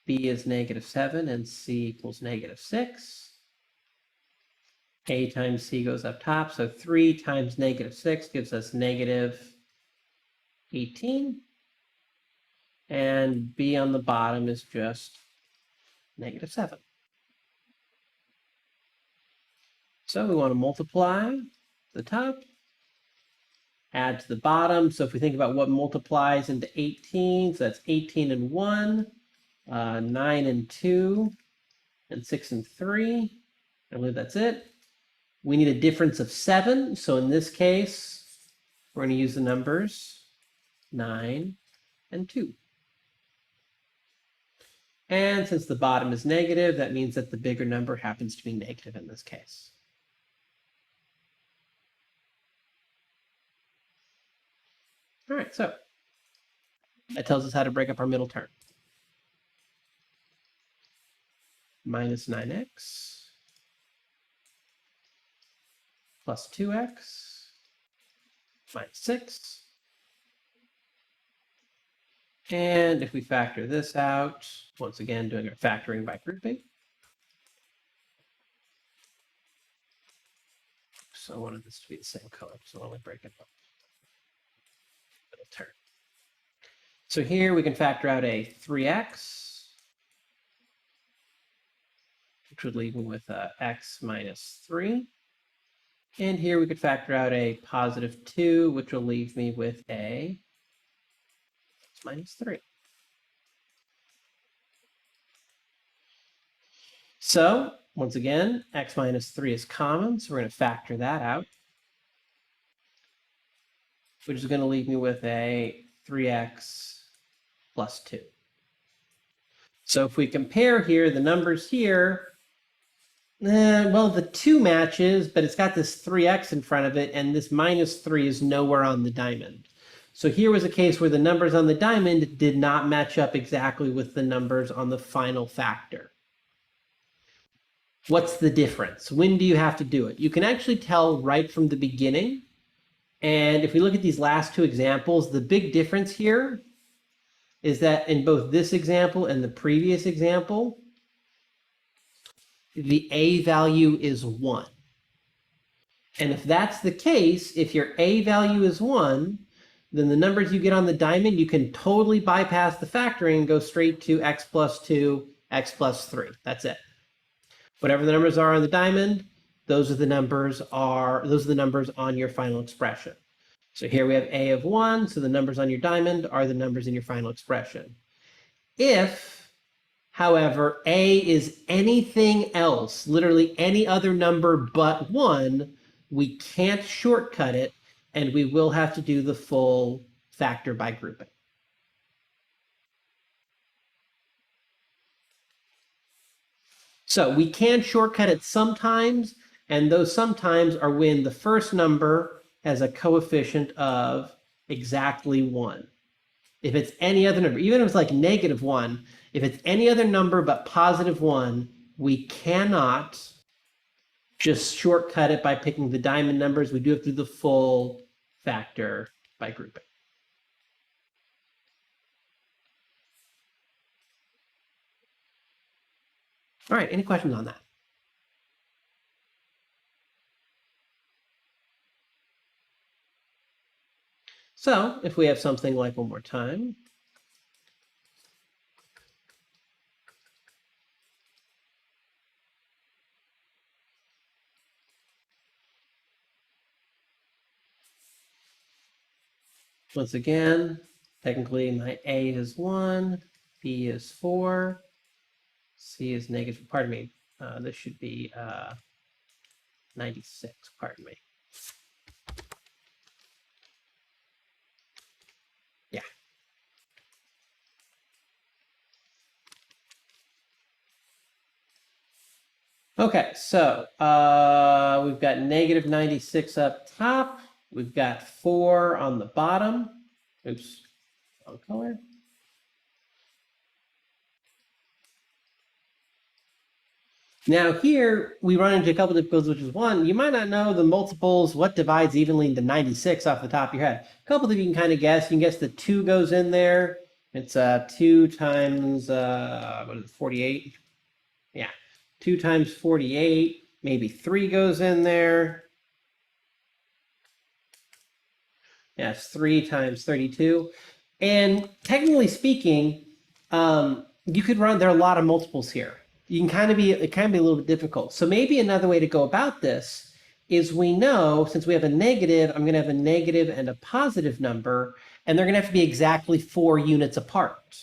B is -7, and C equals -6. A times C goes up top, so 3 times -6 gives us -18. And B on the bottom is just -7. So we want to multiply the top, add to the bottom. So if we think about what multiplies into 18, so that's 18 and 1, 9 and 2, and 6 and 3. I believe that's it. We need a difference of 7. So in this case, we're going to use the numbers 9 and 2. And since the bottom is negative, that means that the bigger number happens to be negative in this case. All right, so that tells us how to break up our middle term. Minus 9x plus 2x minus 6. And if we factor this out, once again, doing our factoring by grouping. So I wanted this to be the same color, so I'll only break it up. Middle term. So here we can factor out a 3x, which would leave me with x minus 3. And here we could factor out a positive 2, which will leave me with a x minus 3. So once again, x minus 3 is common, so we're going to factor that out, which is going to leave me with a 3x plus 2. So if we compare here, the numbers here, well, the 2 matches, but it's got this 3x in front of it, and this minus 3 is nowhere on the diamond. So here was a case where the numbers on the diamond did not match up exactly with the numbers on the final factor. What's the difference? When do you have to do it? You can actually tell right from the beginning. And if we look at these last two examples, the big difference here is that in both this example and the previous example, the A value is 1. And if that's the case, if your A value is 1, then the numbers you get on the diamond, you can totally bypass the factoring and go straight to x plus 2, x plus 3. That's it. Whatever the numbers are on the diamond, those are the numbers on your final expression. So here we have A of 1, so the numbers on your diamond are the numbers in your final expression. If, however, A is anything else, literally any other number but 1, we can't shortcut it, and we will have to do the full factor by grouping. So we can shortcut it sometimes, and those sometimes are when the first number has a coefficient of exactly 1. If it's any other number, even if it's like -1, if it's any other number but +1, we cannot just shortcut it by picking the diamond numbers. We do have to do the full factor by grouping. All right, any questions on that? So if we have something like one more time, once again, technically my A is 1, B is 4, C is negative, pardon me, this should be 96, pardon me. Yeah. Okay, so we've got negative 96 up top. We've got 4 on the bottom. Oops, wrong color. Now here we run into a couple difficulties, which is one, you might not know the multiples, what divides evenly into 96 off the top of your head. A couple that you can kind of guess. You can guess the 2 goes in there. It's 2 times, what is it, 48? Yeah, 2 times 48. Maybe 3 goes in there. Yeah, it's 3 times 32. And technically speaking, you could run, there are a lot of multiples here. You can kind of be, it can be a little bit difficult. So maybe another way to go about this is we know, since we have a negative, I'm going to have a negative and a positive number, and they're going to have to be exactly 4 units apart.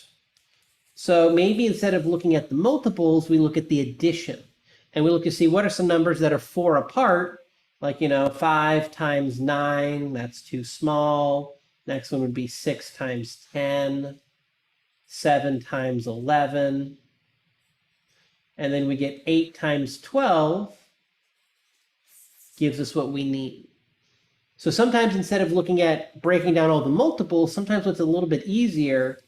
So maybe instead of looking at the multiples, we look at the addition. And we look to see what are some numbers that are 4 apart, like, 5 times 9, that's too small. Next one would be 6 times 10, 7 times 11. And then we get 8 times 12 gives us what we need. So sometimes instead of looking at breaking down all the multiples, sometimes what's a little bit easier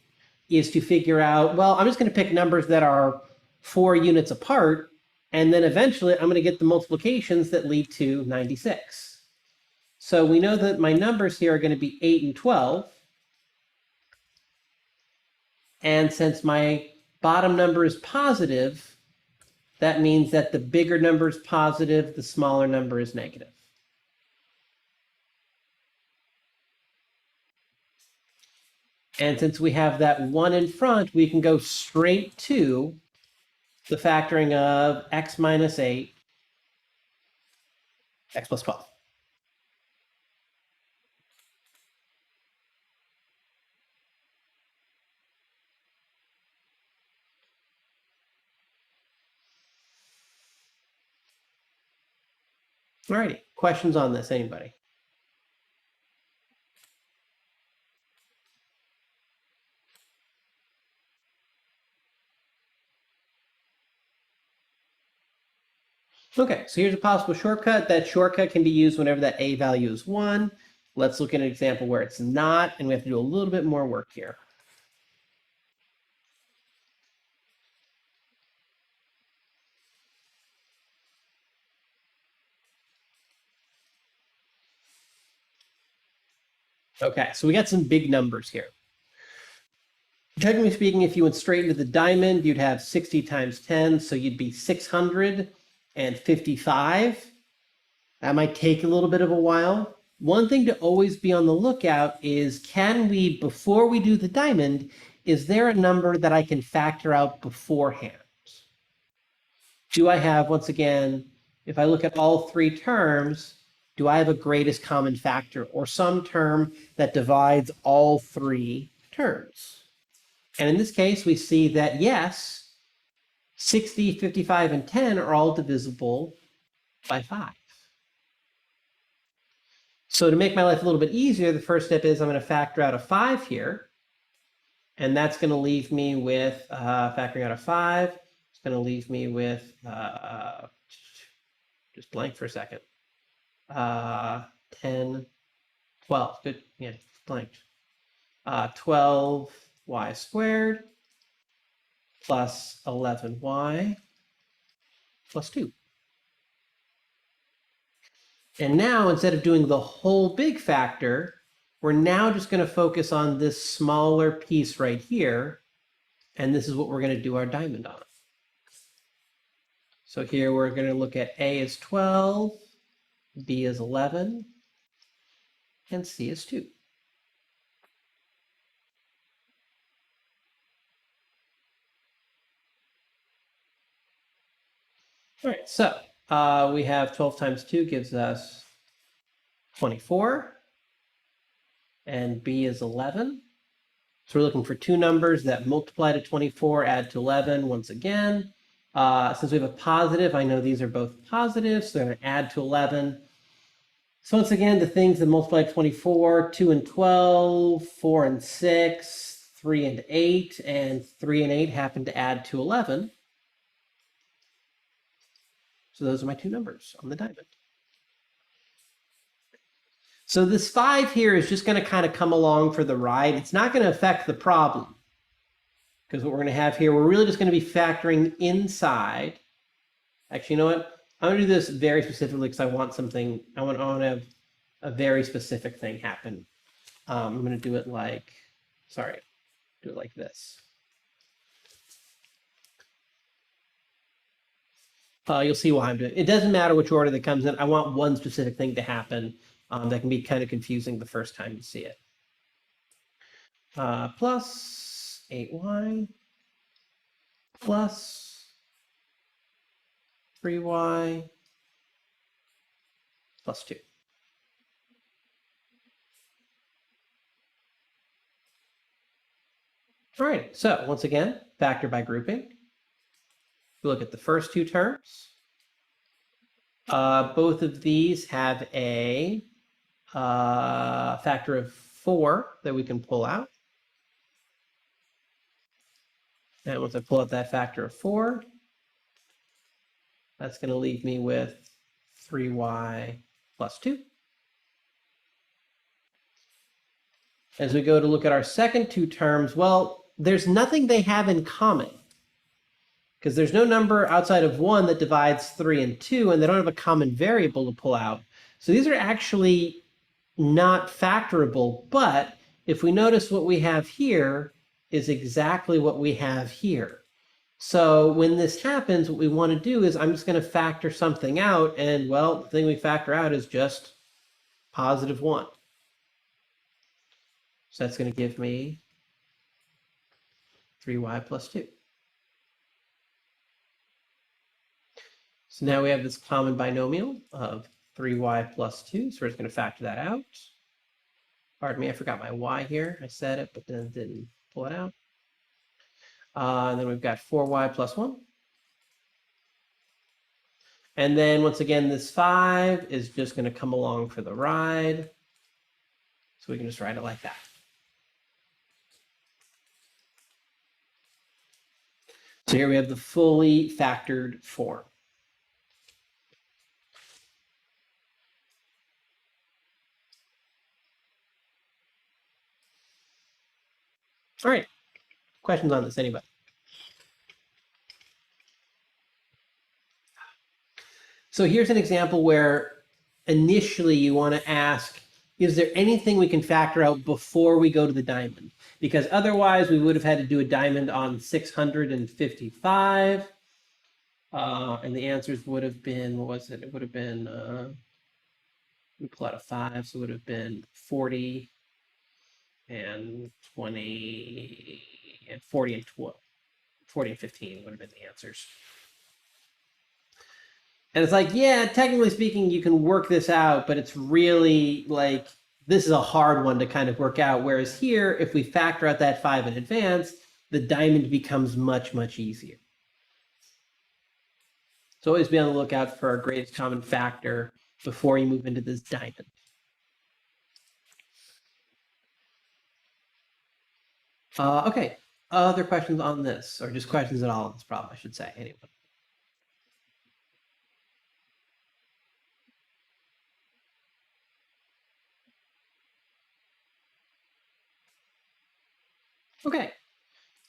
is to figure out, well, I'm just going to pick numbers that are 4 units apart, and then eventually I'm going to get the multiplications that lead to 96. So we know that my numbers here are going to be 8 and 12. And since my bottom number is positive, that means that the bigger number is positive, the smaller number is negative. And since we have that 1 in front, we can go straight to the factoring of x minus 8, x plus 12. All righty, questions on this, anybody? Okay, so here's a possible shortcut. That shortcut can be used whenever that a value is 1. Let's look at an example where it's not, and we have to do a little bit more work here. Okay, so we got some big numbers here. Technically speaking, if you went straight into the diamond, you'd have 60 times 10, so you'd be 655. That might take a little bit of a while. One thing to always be on the lookout is, can we, before we do the diamond, is there a number that I can factor out beforehand? Do I have, once again, if I look at all 3 terms, do I have a greatest common factor or some term that divides all 3 terms? And in this case, we see that yes, 60, 55, and 10 are all divisible by 5. So to make my life a little bit easier, the first step is I'm going to factor out a 5 here. And that's going to leave me with, factoring out a 5, it's going to leave me with, just blank for a second. 10, 12, good, yeah, blanked. 12y squared plus 11y plus 2. And now, instead of doing the whole big factor, we're now just going to focus on this smaller piece right here. And this is what we're going to do our diamond on. So here we're going to look at A is 12, B is 11, and C is 2. All right, so we have 12 times 2 gives us 24, and b is 11. So we're looking for two numbers that multiply to 24, add to 11 once again. Since we have a positive, I know these are both positive, so they're going to add to 11. So once again, the things that multiply to 24, 2 and 12, 4 and 6, 3 and 8, and 3 and 8 happen to add to 11. So those are my two numbers on the diamond. So this 5 here is just going to kind of come along for the ride. It's not going to affect the problem. Because what we're going to have here, we're really just going to be factoring inside. Actually, you know what? I'm going to do this very specifically because I want something, I want to have a very specific thing happen. I'm going to do it like, sorry, do it like this. You'll see why I'm doing it. It doesn't matter which order that comes in. I want one specific thing to happen that can be kind of confusing the first time you see it. Plus 8y plus 3y plus 2. All right, so once again, factor by grouping. We look at the first two terms. Both of these have a factor of 4 that we can pull out. And once I pull out that factor of 4, that's going to leave me with 3y plus 2. As we go to look at our second two terms, well, there's nothing they have in common. Because there's no number outside of 1 that divides 3 and 2, and they don't have a common variable to pull out. So these are actually not factorable, but if we notice what we have here is exactly what we have here. So when this happens, what we want to do is I'm just going to factor something out, and well, the thing we factor out is just positive 1. So that's going to give me 3y plus 2. So now we have this common binomial of 3y plus 2. So we're just going to factor that out. Pardon me, I forgot my y here. I said it, but then didn't pull it out. And then we've got 4y plus 1. And then once again, this 5 is just going to come along for the ride. So we can just write it like that. So here we have the fully factored form. All right, questions on this, anybody? So here's an example where initially you want to ask, is there anything we can factor out before we go to the diamond? Because otherwise we would have had to do a diamond on 655. And the answers would have been, what was it? It would have been, we pull out a 5, so it would have been 40 and 20 and 40 and 12. 40 and 15 would have been the answers. And it's like, yeah, technically speaking, you can work this out, but it's really like, this is a hard one to kind of work out. Whereas here, if we factor out that 5 in advance, the diamond becomes much, much easier. So always be on the lookout for our greatest common factor before you move into this diamond. Okay, other questions on this, or just questions at all on this problem, I should say, anyone? Okay,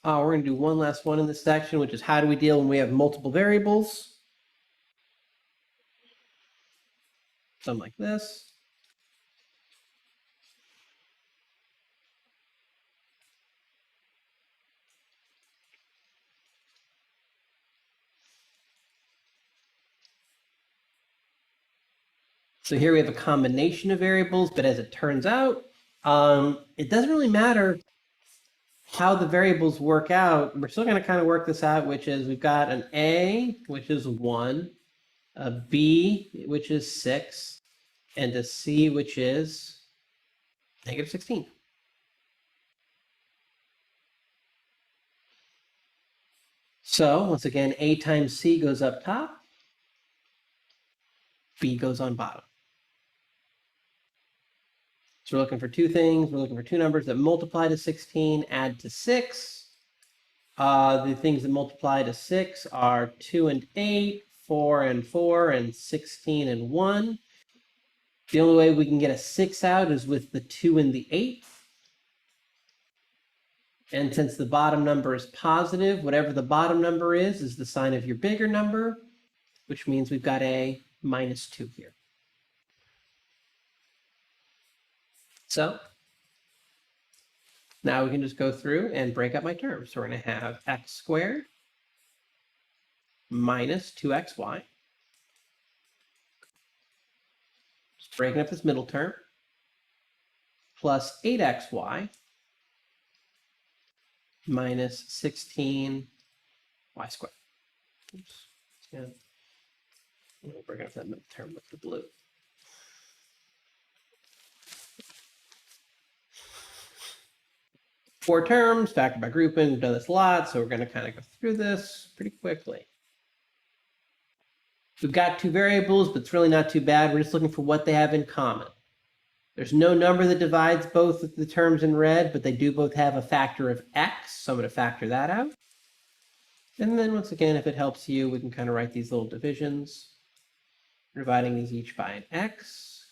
we're going to do one last one in this section, which is how do we deal when we have multiple variables? Something like this. So here we have a combination of variables, but as it turns out, it doesn't really matter how the variables work out. We're still going to kind of work this out, which is we've got an A, which is 1, a B, which is 6, and a C, which is negative 16. So once again, A times C goes up top, B goes on bottom. So we're looking for two things. We're looking for two numbers that multiply to 16, add to 6. The things that multiply to 6 are 2 and 8, 4 and 4, and 16 and 1. The only way we can get a 6 out is with the 2 and the 8. And since the bottom number is positive, whatever the bottom number is the sign of your bigger number, which means we've got a -2 here. So now we can just go through and break up my terms. So we're going to have x squared minus 2xy. Just breaking up this middle term, plus 8xy minus 16y squared. Oops. Yeah. We'll break up that middle term with the blue. Four terms, factor by grouping. We've done this a lot, so we're going to kind of go through this pretty quickly. We've got two variables, but it's really not too bad. We're just looking for what they have in common. There's no number that divides both of the terms in red, but they do both have a factor of x, so I'm going to factor that out. And then once again, if it helps you, we can kind of write these little divisions, dividing these each by an x.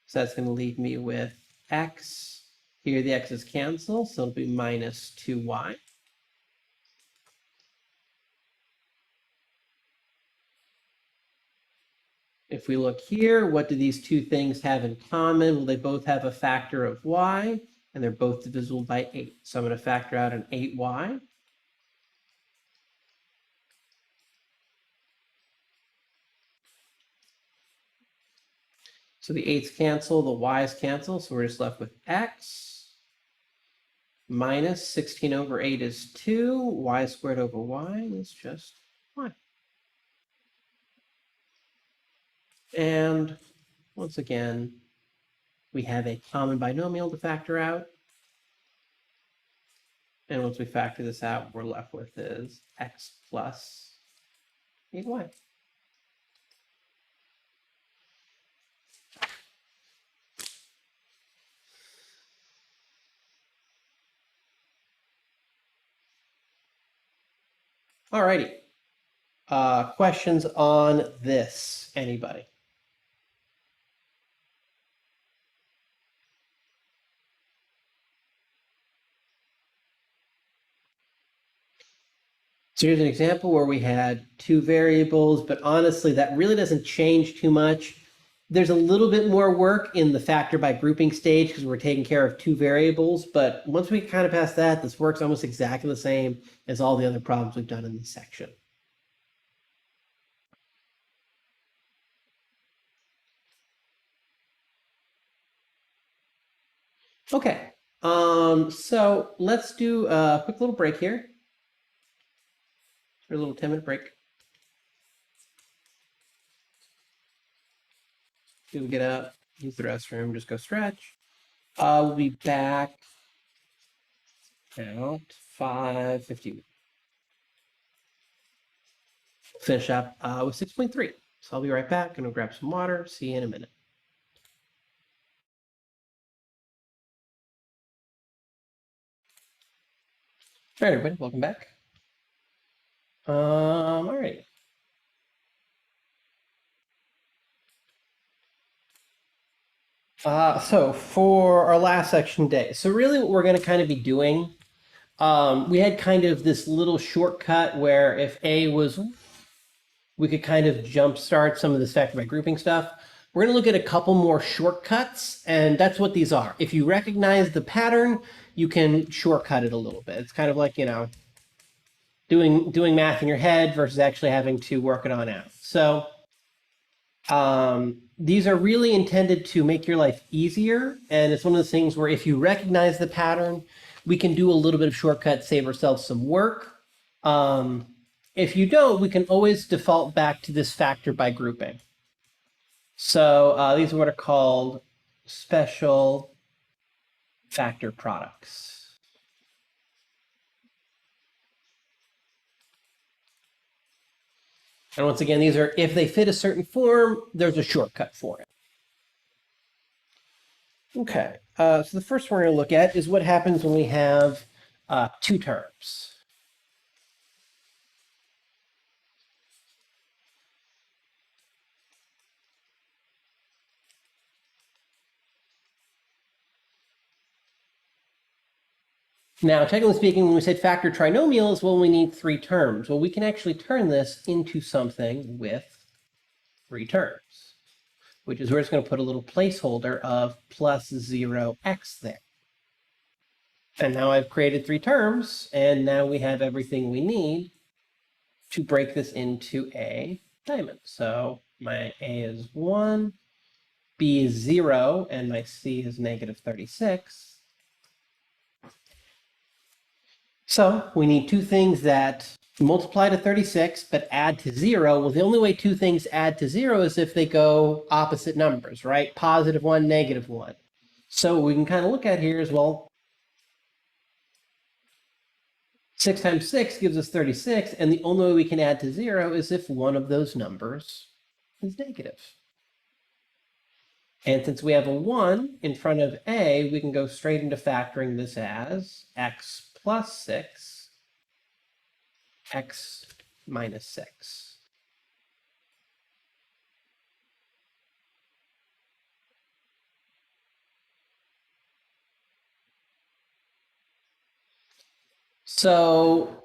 So that's going to leave me with x. Here the x's cancel, so it'll be minus 2y. If we look here, what do these two things have in common? Well, they both have a factor of y, and they're both divisible by 8. So I'm going to factor out an 8y. So the 8's cancel, the y's cancel, so we're just left with x minus 16 over 8 is 2, y squared over y is just y. And once again, we have a common binomial to factor out. And once we factor this out, we're left with is x plus 8y. Alrighty. Questions on this? Anybody? So here's an example where we had two variables, but honestly, that really doesn't change too much. There's a little bit more work in the factor by grouping stage because we're taking care of two variables. But once we kind of pass that, this works almost exactly the same as all the other problems we've done in this section. Okay, so let's do a quick little break here. For a little 10-minute break. Do get up, use the restroom, just go stretch. We'll be back at 5:50. Finish up with 6.3. So I'll be right back. Gonna grab some water. See you in a minute. All right, everybody, welcome back. All right. So for our last section today, so really what we're going to kind of be doing, we had kind of this little shortcut where if A was, we could kind of jumpstart some of this factor by grouping stuff. We're going to look at a couple more shortcuts, and that's what these are. If you recognize the pattern, you can shortcut it a little bit. It's kind of like, you know, doing math in your head versus actually having to work it on out. So these are really intended to make your life easier. And it's one of those things where if you recognize the pattern, we can do a little bit of shortcut, save ourselves some work. If you don't, we can always default back to this factor by grouping. So these are what are called special factor products. And once again, these are, if they fit a certain form, there's a shortcut for it. Okay, so the first one we're going to look at is what happens when we have two terms. Now, technically speaking, when we said factor trinomials, well, we need three terms. Well, we can actually turn this into something with three terms, which is we're just going to put a little placeholder of plus 0x there. And now I've created three terms, and now we have everything we need to break this into a diamond. So my A is 1, B is 0, and my C is negative 36. So we need two things that multiply to 36 but add to 0. Well, the only way two things add to 0 is if they go opposite numbers, right? Positive 1, negative 1. So what we can kind of look at here is, well, 6 times 6 gives us 36, and the only way we can add to 0 is if one of those numbers is negative. And since we have a 1 in front of A, we can go straight into factoring this as x plus 6, x minus 6. So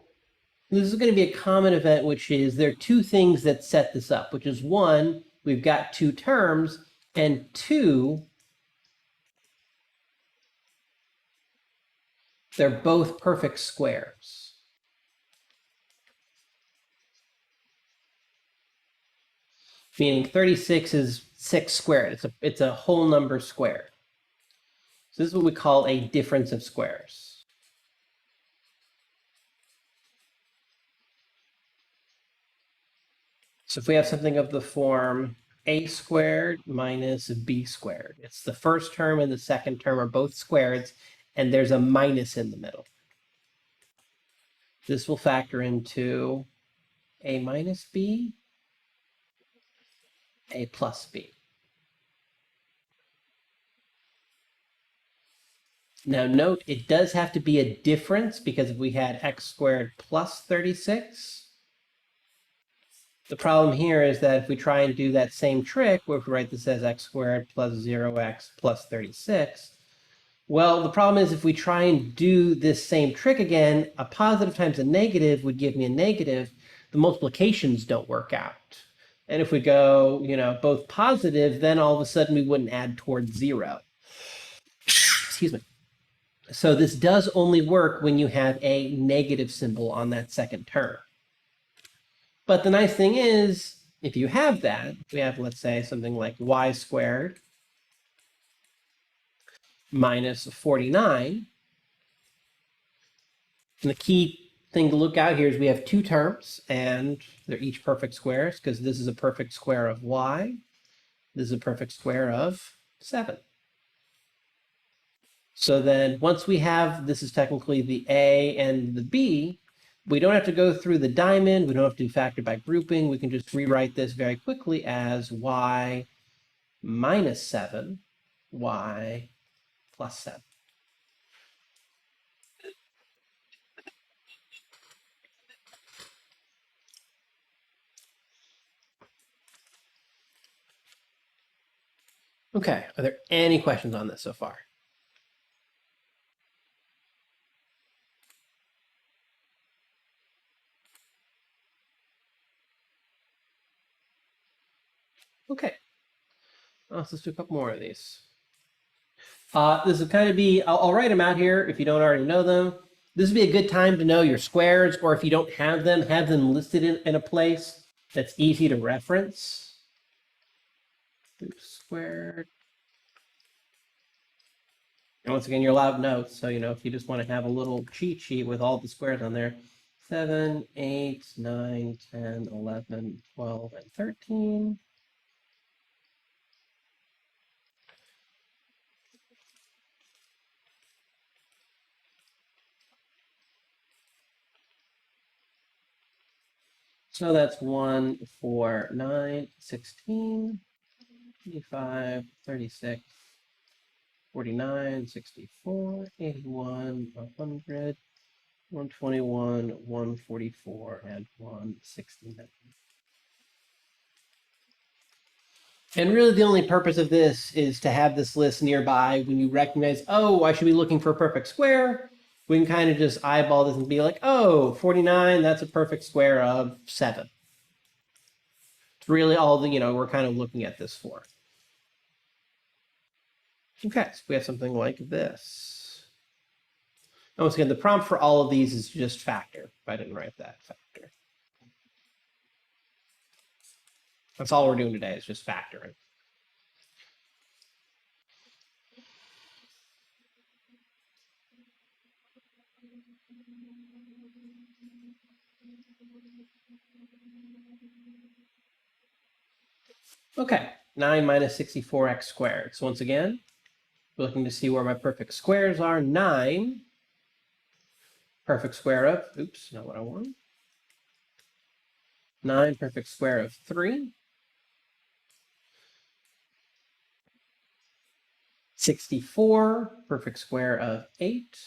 this is going to be a common event, which is there are two things that set this up, which is one, we've got two terms, and two, they're both perfect squares. Meaning 36 is 6 squared. It's a whole number squared. So this is what we call a difference of squares. So if we have something of the form a squared minus b squared, it's the first term and the second term are both squareds, and there's a minus in the middle. This will factor into a minus b, a plus b. Now note, it does have to be a difference, because if we had x squared plus 36, the problem here is that if we try and do that same trick, where if we write this as x squared plus 0x plus 36, well, the problem is if we try and do this same trick again, a positive times a negative would give me a negative. The multiplications don't work out. And if we go, both positive, then all of a sudden we wouldn't add towards 0. Excuse me. So this does only work when you have a negative symbol on that second term. But the nice thing is, if you have that, we have, let's say, something like y squared minus 49. And the key thing to look out here is we have two terms, and they're each perfect squares, because this is a perfect square of y. This is a perfect square of 7. So then once we have, this is technically the A and the B, we don't have to go through the diamond. We don't have to do factor by grouping. We can just rewrite this very quickly as y minus 7, y plus 7. Okay, are there any questions on this so far? Okay, let's just do a couple more of these. This will kind of be, I'll write them out here if you don't already know them. This would be a good time to know your squares, or if you don't have them listed in a place that's easy to reference. Squared. And once again, you're allowed notes. So, if you just want to have a little cheat sheet with all the squares on there, 7, 8, 9, 10, 11, 12, and 13. So that's 1, 4, 9, 16, 25, 36, 49, 64, 81, 100, 121, 144, and 169. And really the only purpose of this is to have this list nearby when you recognize, oh, I should be looking for a perfect square. We can kind of just eyeball this and be like, oh, 49, that's a perfect square of 7. It's really all the, we're kind of looking at this for. Okay, so we have something like this. And once again, the prompt for all of these is just factor. If I didn't write that, factor. That's all we're doing today is just factoring. Okay, 9 minus 64x squared. So once again, we're looking to see where my perfect squares are. 9, perfect square of, oops, not what I want. 9, perfect square of 3. 64, perfect square of 8.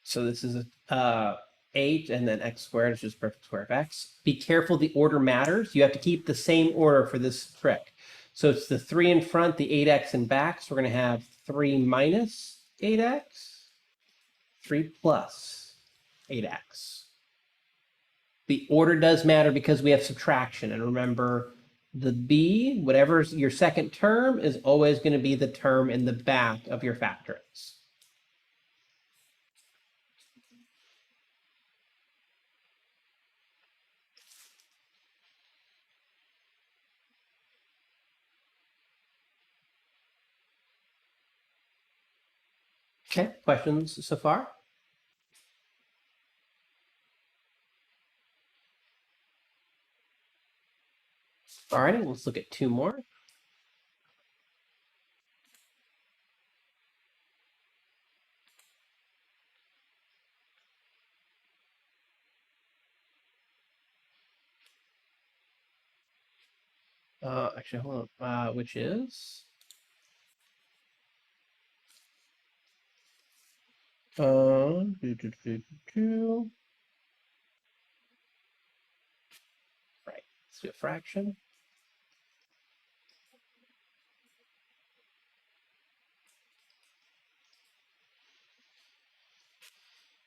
So this is 8, and then x squared is just perfect square of x. Be careful, the order matters. You have to keep the same order for this trick. So it's the 3 in front, the 8x in back. So we're going to have 3 minus 8x, 3 plus 8x. The order does matter because we have subtraction. And remember, the b, whatever's your second term, is always going to be the term in the back of your factorings. Okay, questions so far? All righty, let's look at 2 more. Actually, hold on. Which is do, do, do, do. Right. Let's do a fraction.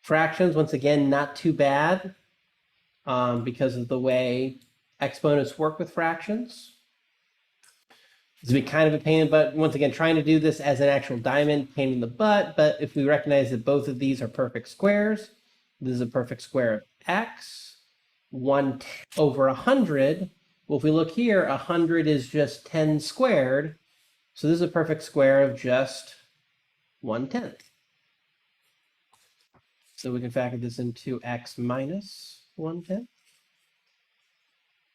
Fractions, once again, not too bad because of the way exponents work with fractions. It's be kind of a pain in the butt. Once again, trying to do this as an actual diamond, pain in the butt. But if we recognize that both of these are perfect squares, this is a perfect square of x. 1 over 100. Well, if we look here, 100 is just 10 squared. So this is a perfect square of just 1/10. So we can factor this into x minus 1/10,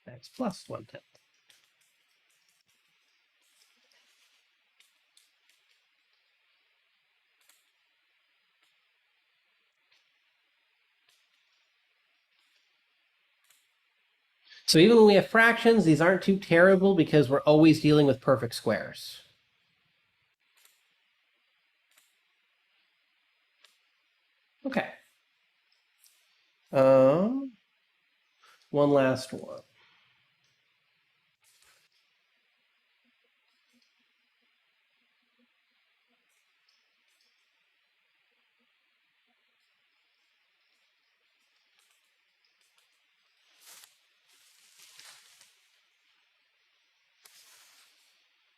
x plus 1/10. So even when we have fractions, these aren't too terrible because we're always dealing with perfect squares. Okay. One last one.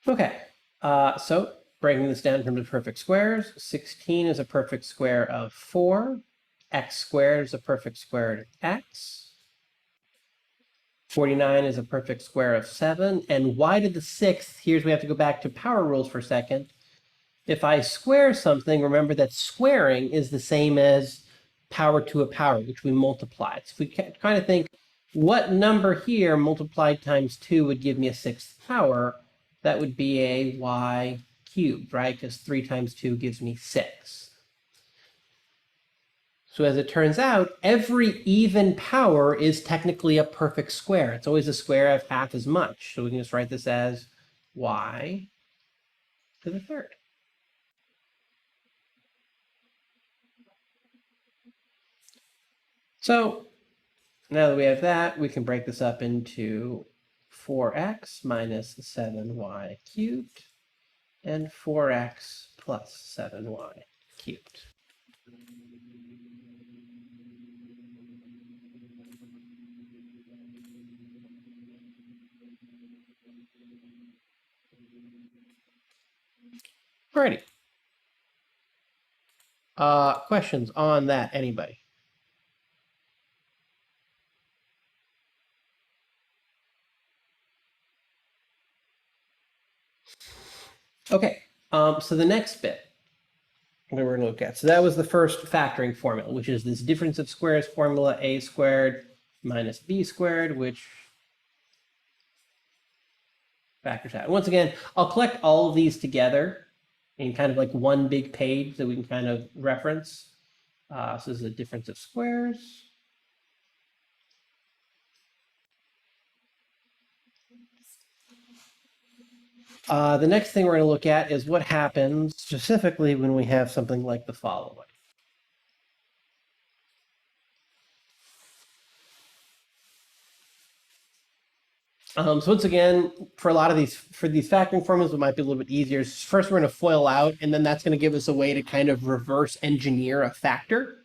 Okay, so breaking this down in terms of perfect squares, 16 is a perfect square of 4. X squared is a perfect square of x. 49 is a perfect square of 7. And y to the 6th, here's we have to go back to power rules for a second. If I square something, remember that squaring is the same as power to a power, which we multiplied. So if we kind of think, what number here multiplied times 2 would give me a 6th power? That would be a y cubed, right? Because 3 times 2 gives me 6. So as it turns out, every even power is technically a perfect square. It's always a square of half as much. So we can just write this as y to the 3rd. So now that we have that, we can break this up into 4x minus 7y cubed and 4x plus 7y cubed. Alrighty. Questions on that, anybody? Okay, so the next bit that we're going to look at. So that was the first factoring formula, which is this difference of squares formula, a squared minus b squared, which factors out. And once again, I'll collect all of these together in kind of like one big page that we can kind of reference. So this is a difference of squares. The next thing we're going to look at is what happens specifically when we have something like the following. So once again, for a lot of these factoring formulas, it might be a little bit easier. First, we're going to FOIL out, and then that's going to give us a way to kind of reverse engineer a factor.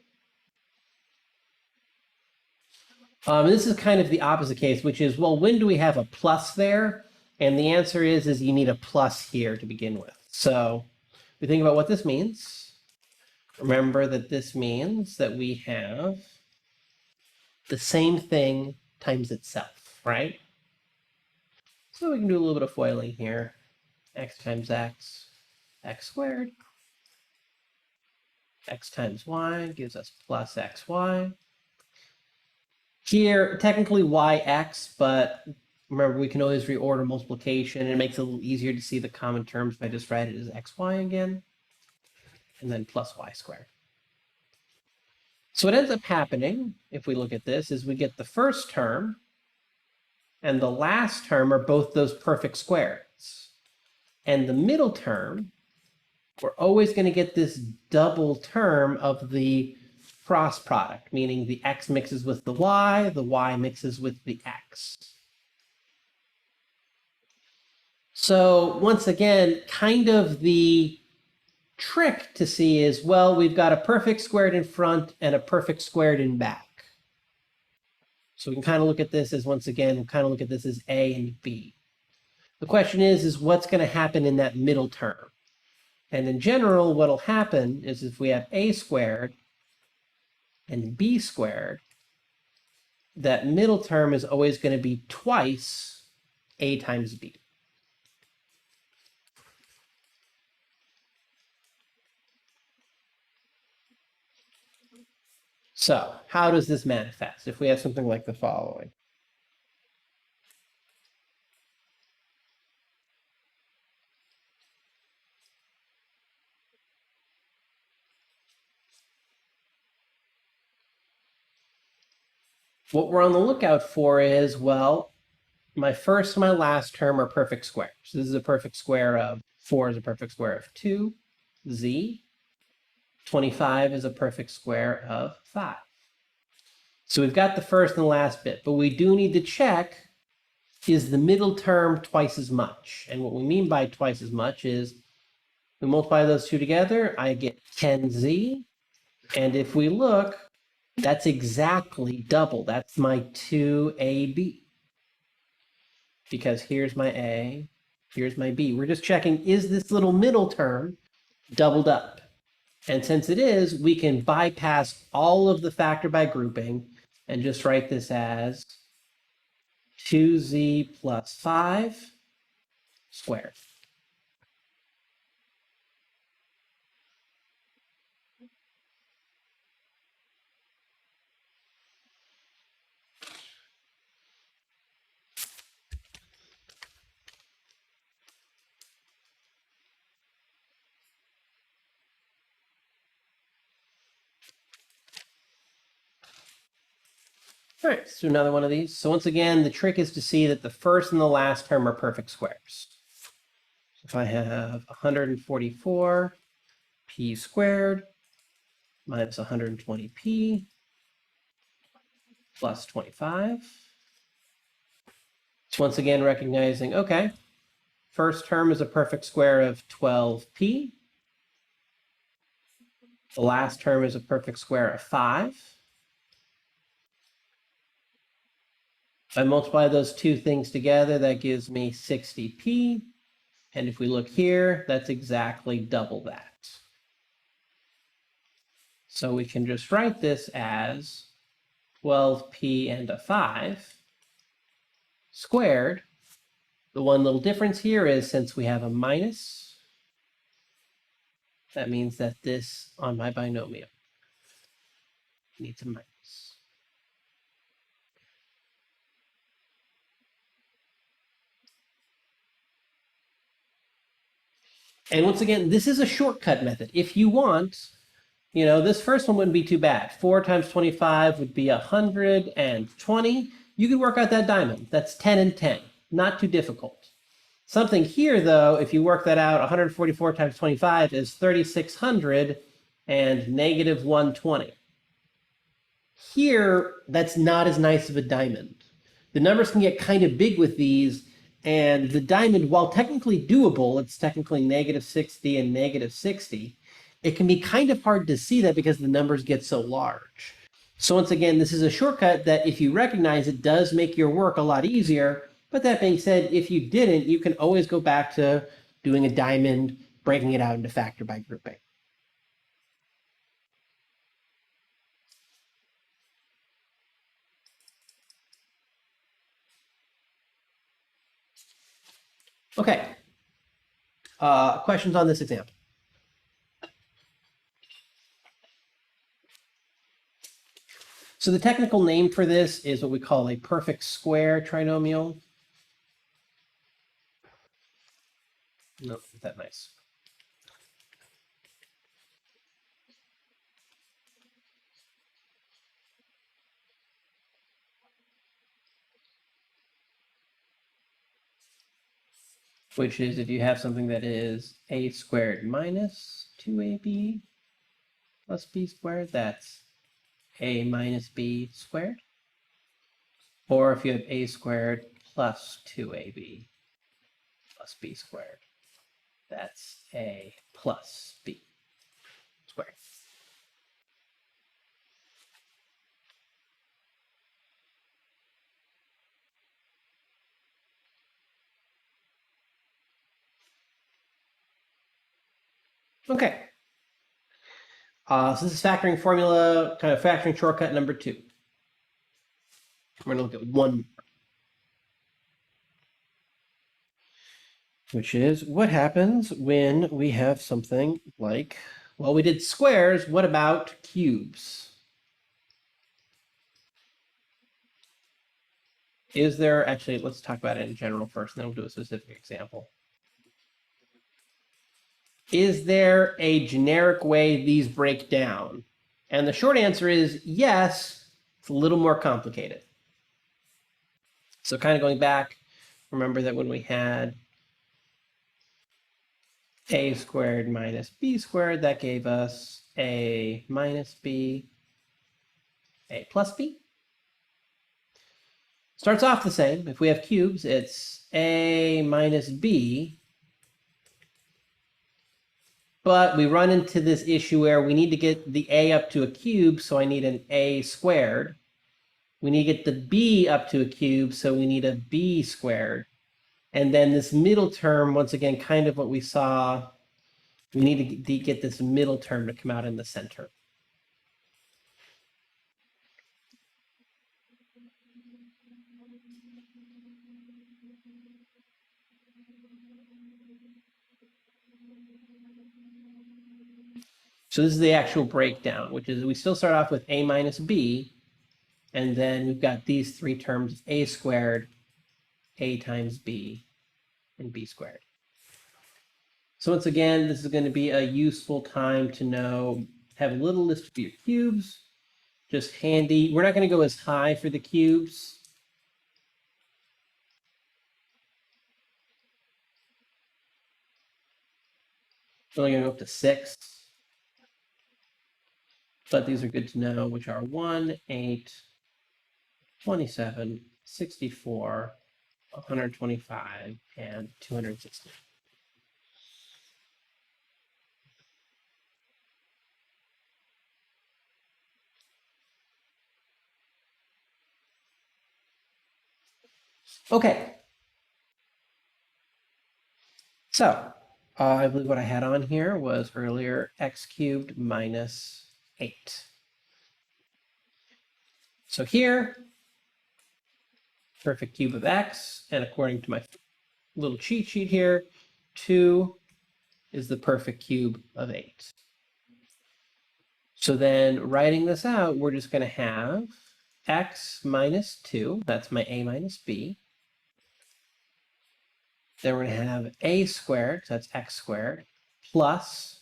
This is kind of the opposite case, which is, well, when do we have a plus there? And the answer is you need a plus here to begin with. So we think about what this means. Remember that this means that we have the same thing times itself, right? So we can do a little bit of foiling here. X times x, x squared. X times y gives us plus xy. Here, technically yx, but remember we can always reorder multiplication. It makes it a little easier to see the common terms if I just write it as xy again. And then plus y squared. So what ends up happening, if we look at this, is we get the first term and the last term are both those perfect squares. And the middle term, we're always going to get this double term of the cross product, meaning the x mixes with the y mixes with the x. So once again, kind of the trick to see is, well, we've got a perfect squared in front and a perfect squared in back. So we can kind of look at this as, once again, we'll kind of look at this as a and b. The question is what's going to happen in that middle term? And in general, what'll happen is if we have a squared and b squared, that middle term is always going to be twice a times b. So how does this manifest if we have something like the following? What we're on the lookout for is, well, my first and my last term are perfect squares. So this is a perfect square of 4 is a perfect square of 2, z. 25 is a perfect square of 5. So we've got the first and the last bit, but we do need to check, is the middle term twice as much? And what we mean by twice as much is we multiply those two together, I get 10z. And if we look, that's exactly double. That's my 2ab. Because here's my a, here's my b. We're just checking, is this little middle term doubled up? And since it is, we can bypass all of the factor by grouping and just write this as 2z plus 5 squared. All right, let's do another one of these. So once again, the trick is to see that the first and the last term are perfect squares. If I have 144 p squared minus 120p plus 25. So once again, recognizing, okay, first term is a perfect square of 12p. The last term is a perfect square of 5. If I multiply those two things together, that gives me 60p. And if we look here, that's exactly double that. So we can just write this as 12p and a 5 squared. The one little difference here is since we have a minus, that means that this on my binomial needs a minus. And once again, this is a shortcut method. If you want, this first one wouldn't be too bad. 4 times 25 would be 120. You could work out that diamond. That's 10 and 10. Not too difficult. Something here, though, if you work that out, 144 times 25 is 3,600 and negative 120. Here, that's not as nice of a diamond. The numbers can get kind of big with these, and the diamond, while technically doable, it's technically negative 60 and negative 60, it can be kind of hard to see that because the numbers get so large. So once again, this is a shortcut that if you recognize it does make your work a lot easier. But that being said, if you didn't, you can always go back to doing a diamond, breaking it out into factor by grouping. Okay. Questions on this example? So the technical name for this is what we call a perfect square trinomial. Nope, not that nice. Which is if you have something that is a squared minus 2ab plus b squared, that's a minus b squared. Or if you have a squared plus 2ab plus b squared, that's a plus b squared. Okay. So this is factoring formula, kind of factoring shortcut number 2. We're going to look at one more, which is what happens when we have something like, well, we did squares. What about cubes? Is there, actually, let's talk about it in general first, and then we'll do a specific example. Is there a generic way these break down? And the short answer is yes. It's a little more complicated. So kind of going back, remember that when we had a squared minus b squared, that gave us a minus b, a plus b. Starts off the same. If we have cubes, it's a minus b. But we run into this issue where we need to get the a up to a cube, so I need an a squared. We need to get the b up to a cube, so we need a b squared. And then this middle term, once again, kind of what we saw, we need to get this middle term to come out in the center. So this is the actual breakdown, which is we still start off with a minus b, and then we've got these three terms, a squared, a times b, and b squared. So once again, this is going to be a useful time to know, have a little list of your cubes, just handy. We're not going to go as high for the cubes. We're only going to go up to 6. But these are good to know, which are 1, 8, 27, 64, 125, and 260. Okay. So I believe what I had on here was earlier x cubed minus 8. So here, perfect cube of x, and according to my little cheat sheet here, 2 is the perfect cube of 8. So then writing this out, we're just going to have x minus 2, that's my a minus b. Then we're going to have a squared, so that's x squared, plus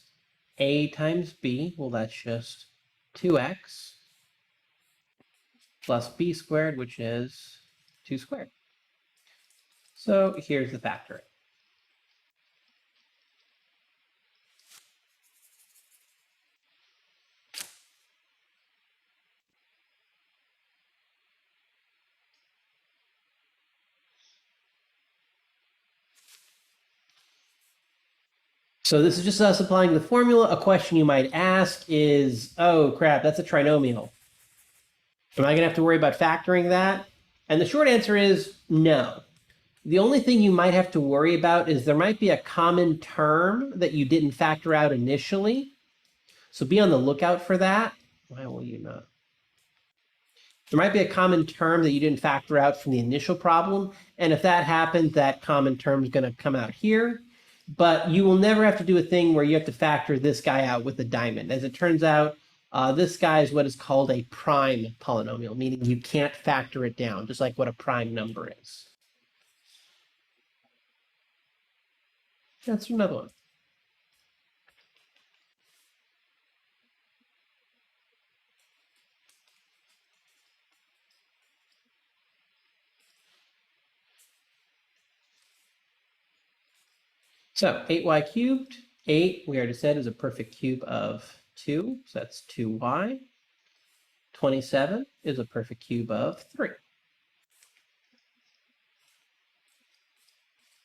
a times b, well, that's just 2x, plus b squared, which is 2 squared. So here's the factoring. So this is just us applying the formula. A question you might ask is, oh crap, that's a trinomial. Am I going to have to worry about factoring that? And the short answer is no. The only thing you might have to worry about is there might be a common term that you didn't factor out initially. So be on the lookout for that. Why will you not? There might be a common term that you didn't factor out from the initial problem. And if that happens, that common term is going to come out here. But you will never have to do a thing where you have to factor this guy out with a diamond. As it turns out, this guy is what is called a prime polynomial, meaning you can't factor it down, just like what a prime number is. That's another one. So 8y cubed, 8, we already said, is a perfect cube of 2, so that's 2y. 27 is a perfect cube of 3.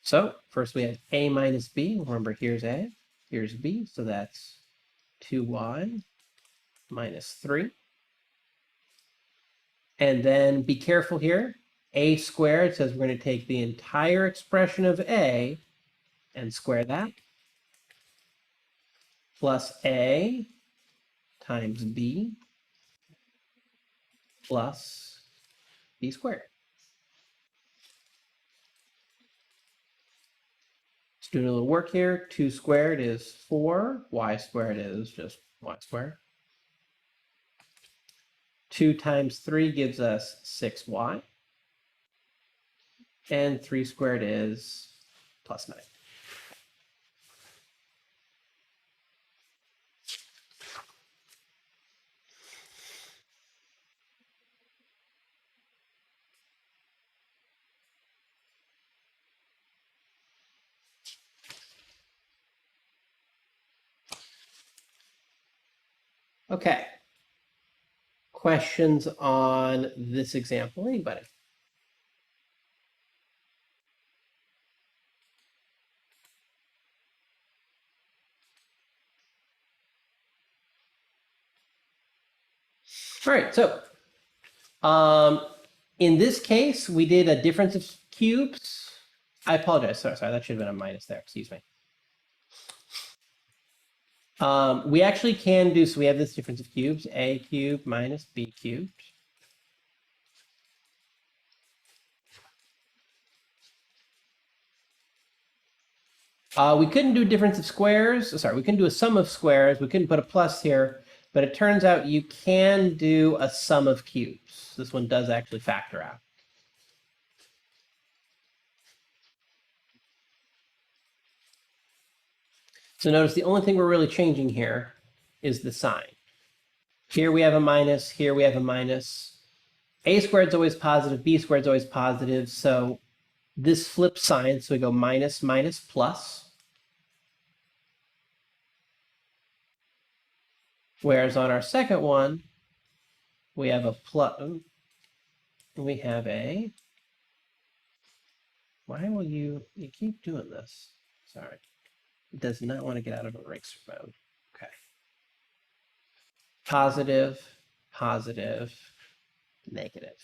So first we have a minus b. Remember, here's a, here's b, so that's 2y minus 3. And then be careful here. A squared says we're going to take the entire expression of a and square that, plus a times b plus b squared. Let's do a little work here. 2 squared is 4. Y squared is just y squared. 2 times 3 gives us 6y. And 3 squared is plus 9. Okay. Questions on this example? Anybody? All right, so in this case, we did a difference of cubes. I apologize. Sorry, that should have been a minus there. Excuse me. We actually can do, so we have this difference of cubes, a cubed minus b cubed. We couldn't do a difference of squares. Sorry, we couldn't do a sum of squares. We couldn't put a plus here, but it turns out you can do a sum of cubes. This one does actually factor out. So notice the only thing we're really changing here is the sign. Here we have a minus, here we have a minus. A squared is always positive, B squared is always positive. So this flips sign, so we go minus, minus, plus. Whereas on our second one, we have a plus, we have a, why will you keep doing this? Sorry. It does not want to get out of eraser mode. Okay. Positive, positive, negative.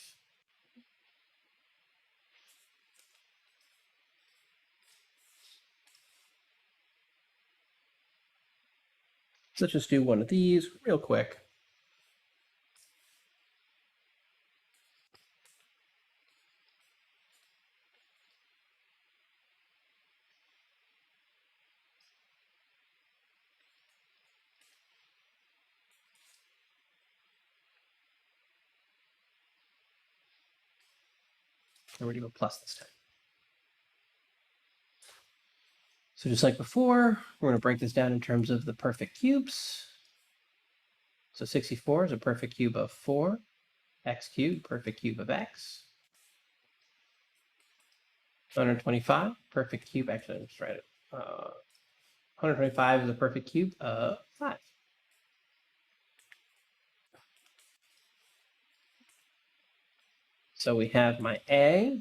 So let's just do one of these real quick. And we're going to go plus this time. So just like before, we're going to break this down in terms of the perfect cubes. So 64 is a perfect cube of 4. X cubed, perfect cube of x. 125, perfect cube. Actually, let's write it. 125 is a perfect cube of 5. So we have my A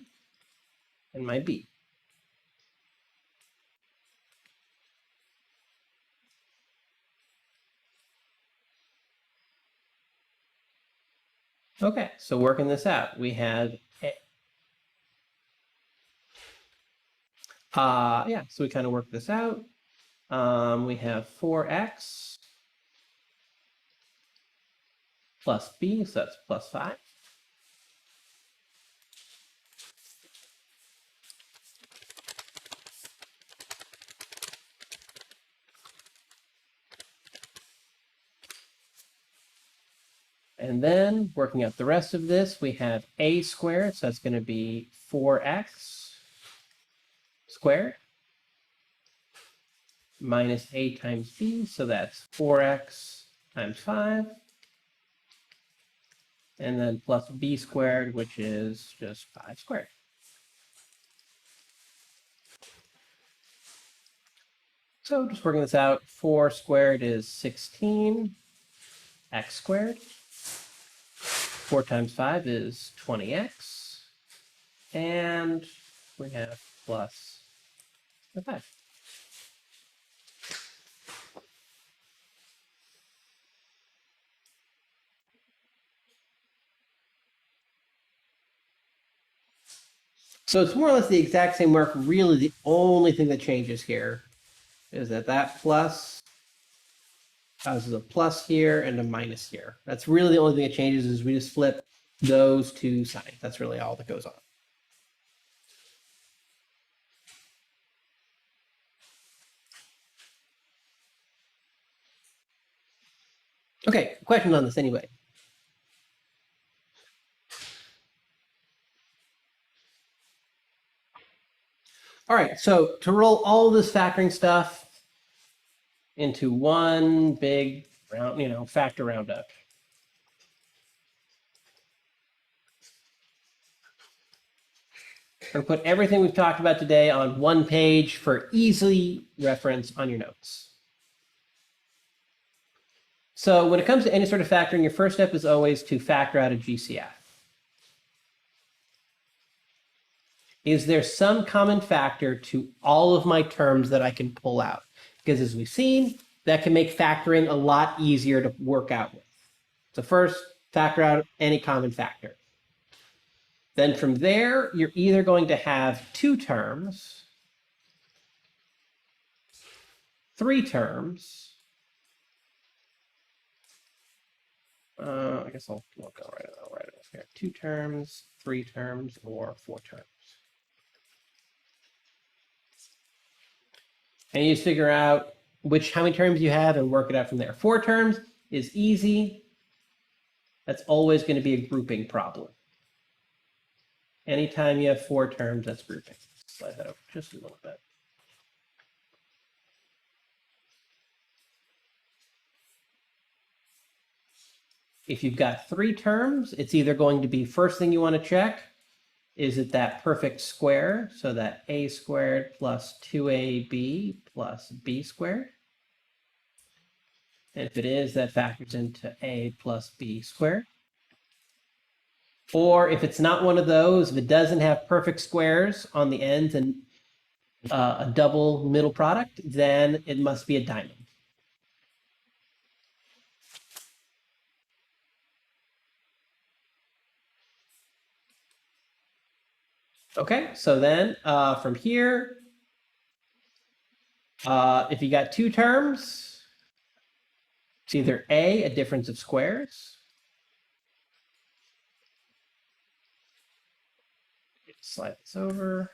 and my B. Okay, so working this out, we have yeah, so we kind of work this out. We have 4x plus b, so that's plus 5. And then working out the rest of this, we have a squared, so that's going to be 4x squared minus a times b, so that's 4x times 5. And then plus b squared, which is just 5 squared. So just working this out, 4 squared is 16, x squared. 4 times 5 is 20x. And we have plus the 5. So it's more or less the exact same work. Really, the only thing that changes here is that plus causes a plus here and a minus here. That's really the only thing that changes is we just flip those two signs. That's really all that goes on. Okay, questions on this anyway? All right, so to roll all this factoring stuff into one big round, factor roundup. We're going to put everything we've talked about today on one page for easy reference on your notes. So when it comes to any sort of factoring, your first step is always to factor out a GCF. Is there some common factor to all of my terms that I can pull out? Because as we've seen, that can make factoring a lot easier to work out with. So first, factor out any common factor. Then from there, you're either going to have 2 terms, 3 terms. I guess I'll go right. I'll write it up here. 2 terms, 3 terms, or 4 terms. And you just figure out how many terms you have and work it out from there. 4 terms is easy. That's always going to be a grouping problem. Anytime you have 4 terms, that's grouping. Slide that over just a little bit. If you've got 3 terms, it's either going to be first thing you want to check, is it that perfect square? So that a squared plus 2ab plus b squared. And if it is, that factors into a plus b squared. Or if it's not one of those, if it doesn't have perfect squares on the ends and a double middle product, then it must be a diamond. Okay, so then from here, if you got 2 terms, it's either a difference of squares. Slide this over.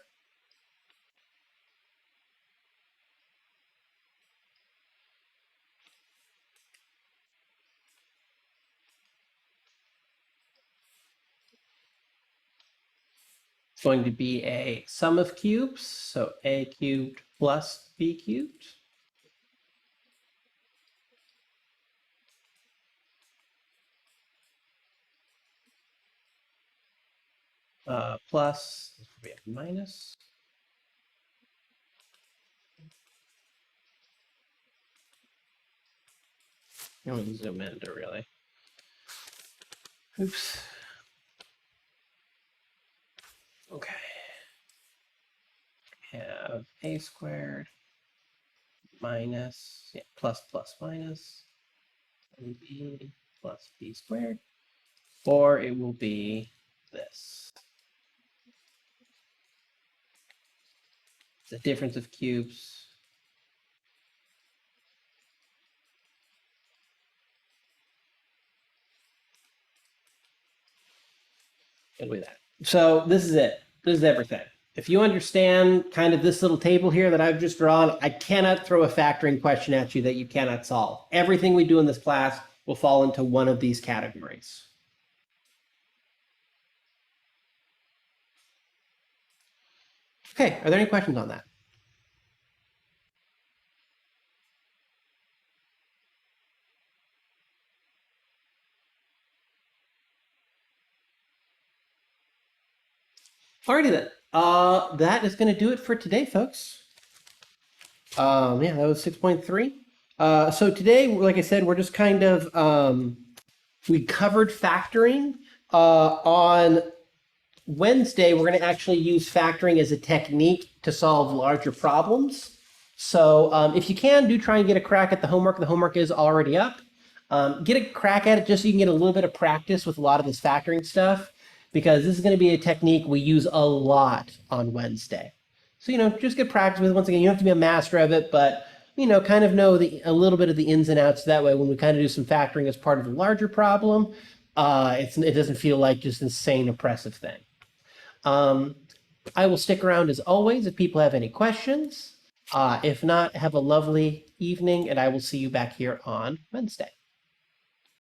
It's going to be a sum of cubes, so a cubed plus b cubed. Plus, this would be a minus. I'm going to zoom in to really. Oops. Okay. Have a squared minus, plus plus minus, and b plus b squared, or it will be this. It's a difference of cubes. It'll be that. So this is it. This is everything. If you understand kind of this little table here that I've just drawn, I cannot throw a factoring question at you that you cannot solve. Everything we do in this class will fall into one of these categories. Okay, are there any questions on that? Alrighty then. That is going to do it for today, folks. Yeah, that was 6.3. So today, like I said, we're just kind of, we covered factoring. On Wednesday, we're going to actually use factoring as a technique to solve larger problems. So if you can, do try and get a crack at the homework. The homework is already up. Get a crack at it just so you can get a little bit of practice with a lot of this factoring stuff, because this is going to be a technique we use a lot on Wednesday. So, just get practice with it. Once again, you don't have to be a master of it, but, kind of know a little bit of the ins and outs. That way, when we kind of do some factoring as part of a larger problem, it doesn't feel like just insane oppressive thing. I will stick around as always if people have any questions. If not, have a lovely evening, and I will see you back here on Wednesday.